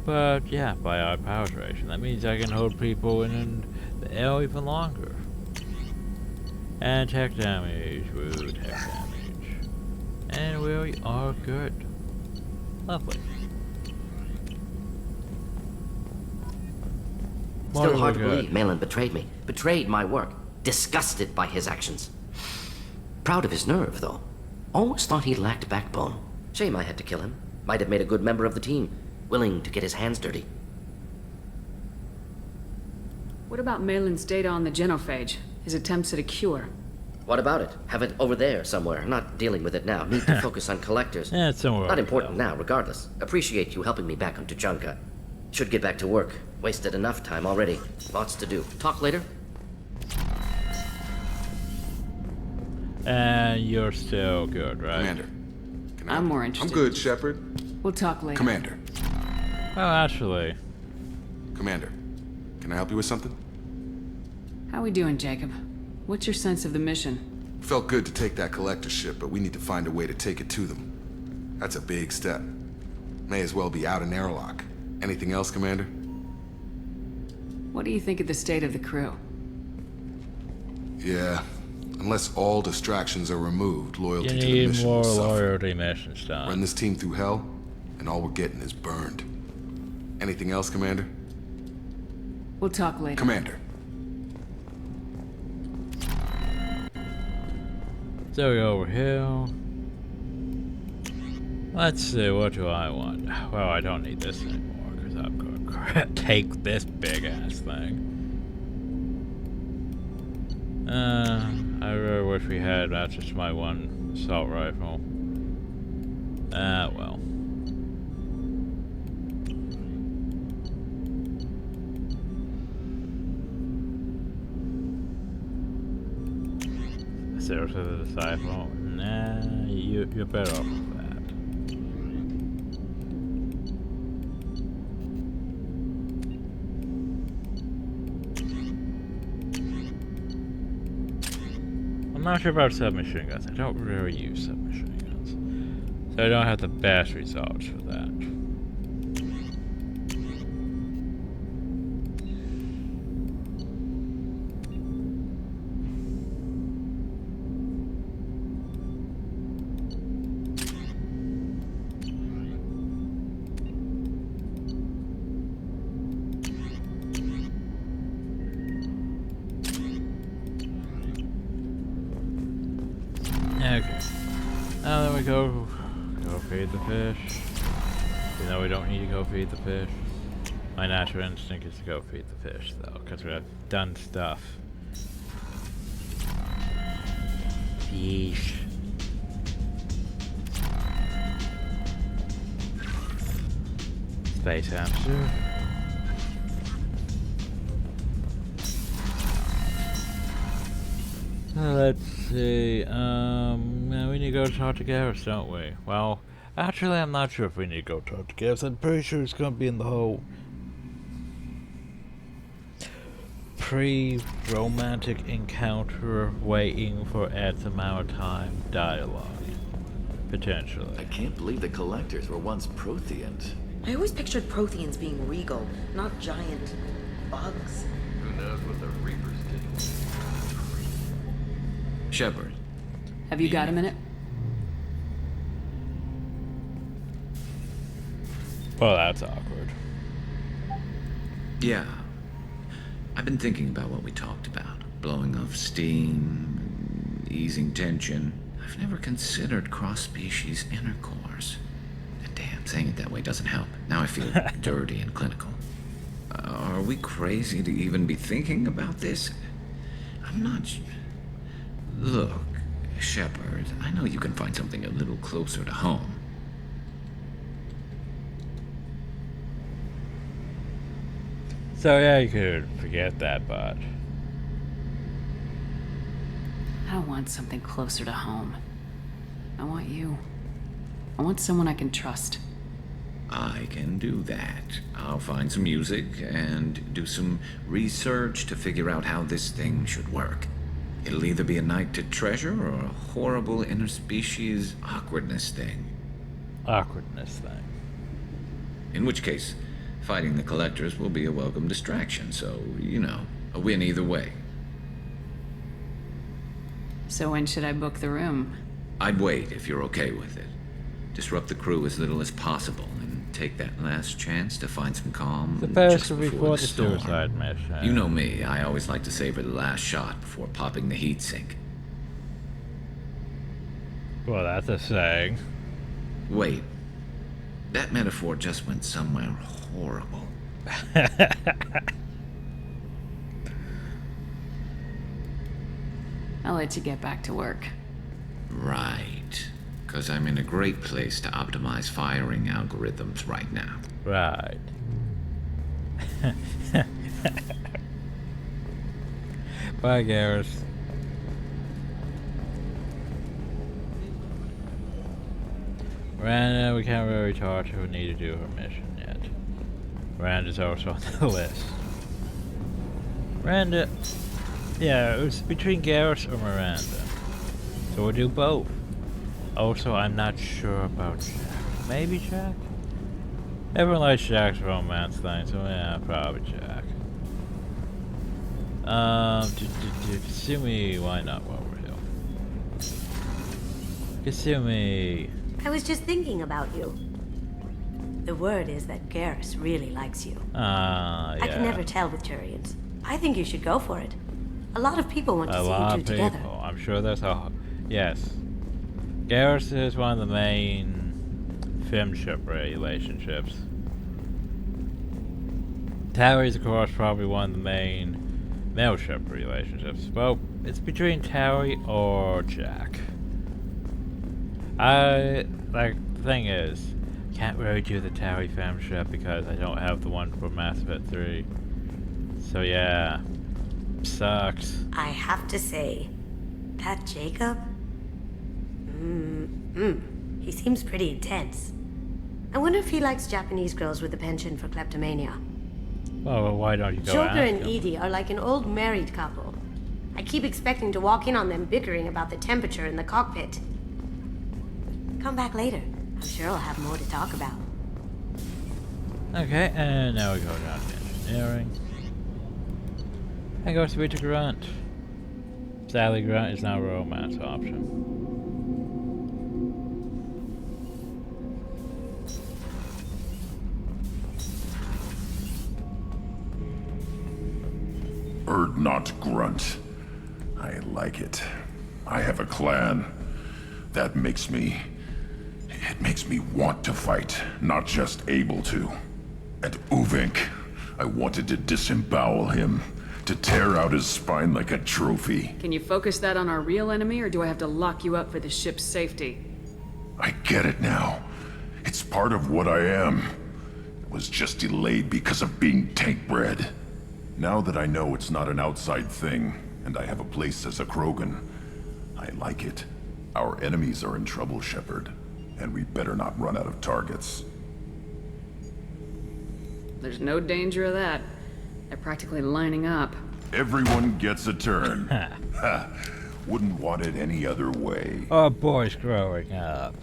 but yeah, biotic power duration. That means I can hold people in the L even longer. And tech damage, woo, tech damage. And we are good. Lovely. Still hard to believe Malin betrayed me. Betrayed my work. Disgusted by his actions. Proud of his nerve, though. Always thought he lacked backbone. Shame I had to kill him. Might have made a good member of the team. Willing to get his hands dirty. What about Malin's data on the genophage? His attempts at a cure? What about it? Have it over there somewhere. Not dealing with it now. Need to focus on collectors. Yeah, it's somewhere. Not important now, regardless. Appreciate you helping me back on Tuchanka. Should get back to work. Wasted enough time already. Lots to do. Talk later? And you're still good, right? Commander. I'm more interested. I'm good, Shepard. We'll talk later. Commander. Well, actually. Commander, can I help you with something? How we doing, Jacob? What's your sense of the mission? Felt good to take that collector ship, but we need to find a way to take it to them. That's a big step. May as well be out in airlock. Anything else, Commander? What do you think of the state of the crew? Yeah. Unless all distractions are removed, loyalty to the You need mission more will suffer. loyalty missions done. Run this team through hell, and all we're getting is burned. Anything else, Commander? We'll talk later. Commander. So we go over here. Let's see, what do I want? Well, I don't need this anymore, because I'm going to take this big-ass thing. I really wish we had, that's just my one assault rifle. Well. Seriously, the disciple? Nah, you're better off with that. I'm not sure about submachine guns. I don't really use submachine guns. So I don't have the best results for that. Okay. Now then we go feed the fish. You know we don't need to go feed the fish. My natural instinct is to go feed the fish though, because we have done stuff. Fish. Space hamster. Let's see, now we need to go talk to Garrus, don't we? Well, actually I'm not sure if we need to go talk to Garrus. I'm pretty sure it's gonna be in the whole pre-romantic encounter waiting for X amount of time dialogue. Potentially. I can't believe the collectors were once Protheans. I always pictured Protheans being regal, not giant bugs. Who knows what the Reapers did? Shepard. Have you got a minute? Well, that's awkward. Yeah. I've been thinking about what we talked about. Blowing off steam, easing tension. I've never considered cross-species intercourse. And damn, saying it that way doesn't help. Now I feel dirty and clinical. Are we crazy to even be thinking about this? I'm not... Look, Shepard, I know you can find something a little closer to home. So yeah, you could forget that, but... I don't want something closer to home. I want you. I want someone I can trust. I can do that. I'll find some music and do some research to figure out how this thing should work. It'll either be a night to treasure or a horrible interspecies awkwardness thing. Awkwardness thing. In which case, fighting the collectors will be a welcome distraction, so, you know, a win either way. So when should I book the room? I'd wait if you're okay with it. Disrupt the crew as little as possible, and take that last chance to find some calm Supposed just to be before for the the storm. suicide mission. You know me, I always like to savor the last shot before popping the heatsink. Well, that's a saying. Wait, that metaphor just went somewhere horrible. I'll let you get back to work. Right, because I'm in a great place to optimize firing algorithms right now. Right. Bye, Garrus. Miranda, we can't really talk to her. We need to do her mission yet. Miranda's also on the list. Miranda, yeah, it was between Garrus or Miranda. So we'll do both. Also, I'm not sure about Jack. Maybe Jack? Everyone likes Jack's romance thing, so yeah, probably Jack. Kasumi, why not while we're here? Kasumi. I was just thinking about you. The word is that Garrus really likes you. Yeah. I can never tell with Turians. I think you should go for it. A lot of people want to see you two together. I'm sure there's a... Yes. Garrus is one of the main femship relationships. Tauri's, of course, probably one of the main male-ship relationships. Well, it's between Tauri or Jack. The thing is, can't really do the Tauri femship because I don't have the one for Mass Effect 3. So yeah, sucks. I have to say, that Jacob? He seems pretty intense. I wonder if he likes Japanese girls with a penchant for kleptomania. Well, why don't you go Joker ask and him? Edie are like an old married couple. I keep expecting to walk in on them bickering about the temperature in the cockpit. Come back later. I'm sure I'll have more to talk about. Okay, and now we go down to engineering. And go speak to Grunt. Sadly, Grunt is now a romance option. Not Grunt. I like it. I have a clan. That makes me... It makes me want to fight, not just able to. And Uvink, I wanted to disembowel him, to tear out his spine like a trophy. Can you focus that on our real enemy, or do I have to lock you up for the ship's safety? I get it now. It's part of what I am. It was just delayed because of being tank-bred. Now that I know it's not an outside thing, and I have a place as a Krogan, I like it. Our enemies are in trouble, Shepard, and we better not run out of targets. There's no danger of that. They're practically lining up. Everyone gets a turn. Ha! Wouldn't want it any other way. Oh, boys growing up.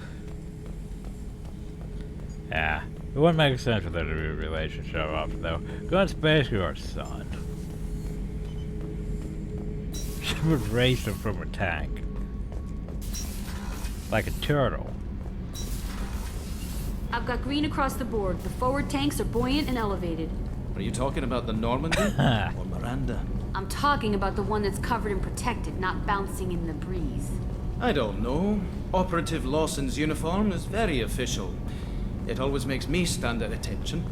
Yeah. It wouldn't make sense for there to be a relationship option, though. Grunt's basically our son. Shepard raised him from a tank. Like a turtle. I've got green across the board. The forward tanks are buoyant and elevated. Are you talking about the Normandy or Miranda? I'm talking about the one that's covered and protected, not bouncing in the breeze. I don't know. Operative Lawson's uniform is very official. It always makes me stand at attention.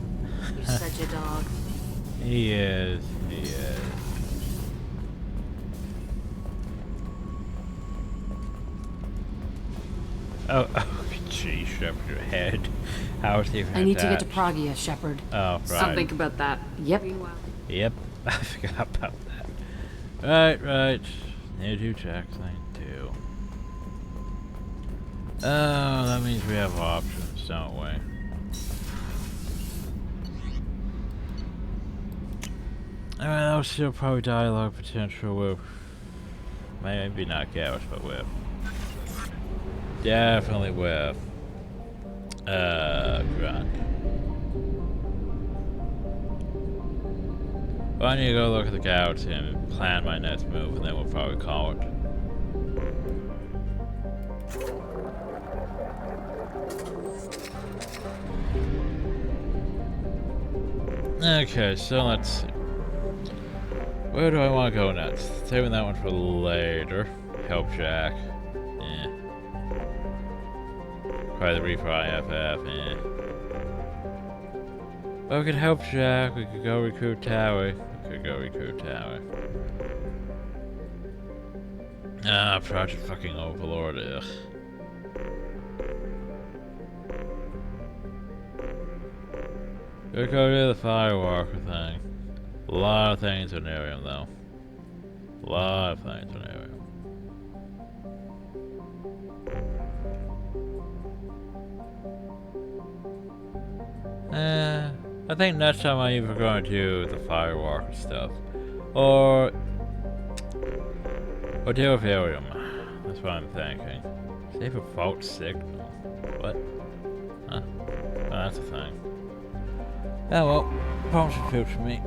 You're such a dog. He is. He is. Oh, gee, Shepard, your head. How is he even I need to get attached? to Pragia, Shepard. Oh, right. Something about that. Yep. Yep, I forgot about that. Right. Need to check thing too. Oh, that means we have options, don't we? Alright, that'll still probably dialogue potential with... Maybe not Garrus, but with... Definitely with... Grunt. Well, I need to go look at the galaxy and plan my next move, and then we'll probably call it. Okay, so let's see. Where do I want to go next? Saving that one for later. Help Jack. Eh. Try the Reaper IFF. Eh. Well, we could help Jack. We could go recruit Tower. Ah, Project fucking Overlord. Ugh. We'll go to the Firewalker thing. A lot of things are near him, though. A lot of things are near him. I think next time I'm either going to do the Firewalker stuff, or deal with Helium. That's what I'm thinking. Save a fault signal. What? Huh? Oh, that's a thing. Oh well, problems should future me.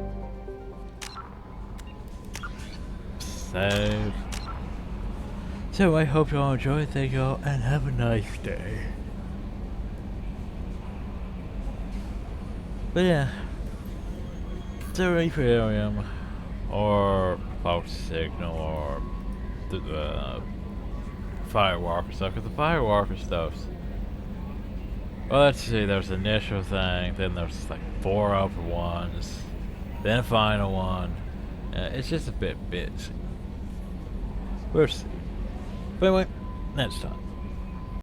So I hope you all enjoy. Thank you all, and have a nice day. But yeah, the Reaperium, or fault signal, or the Firewalker stuff. Because the Firewalker stuff's, well, let's see. There's the initial thing, then there's like 4 other ones, then a final one. It's just a bit busy. We'll see. But anyway, next time.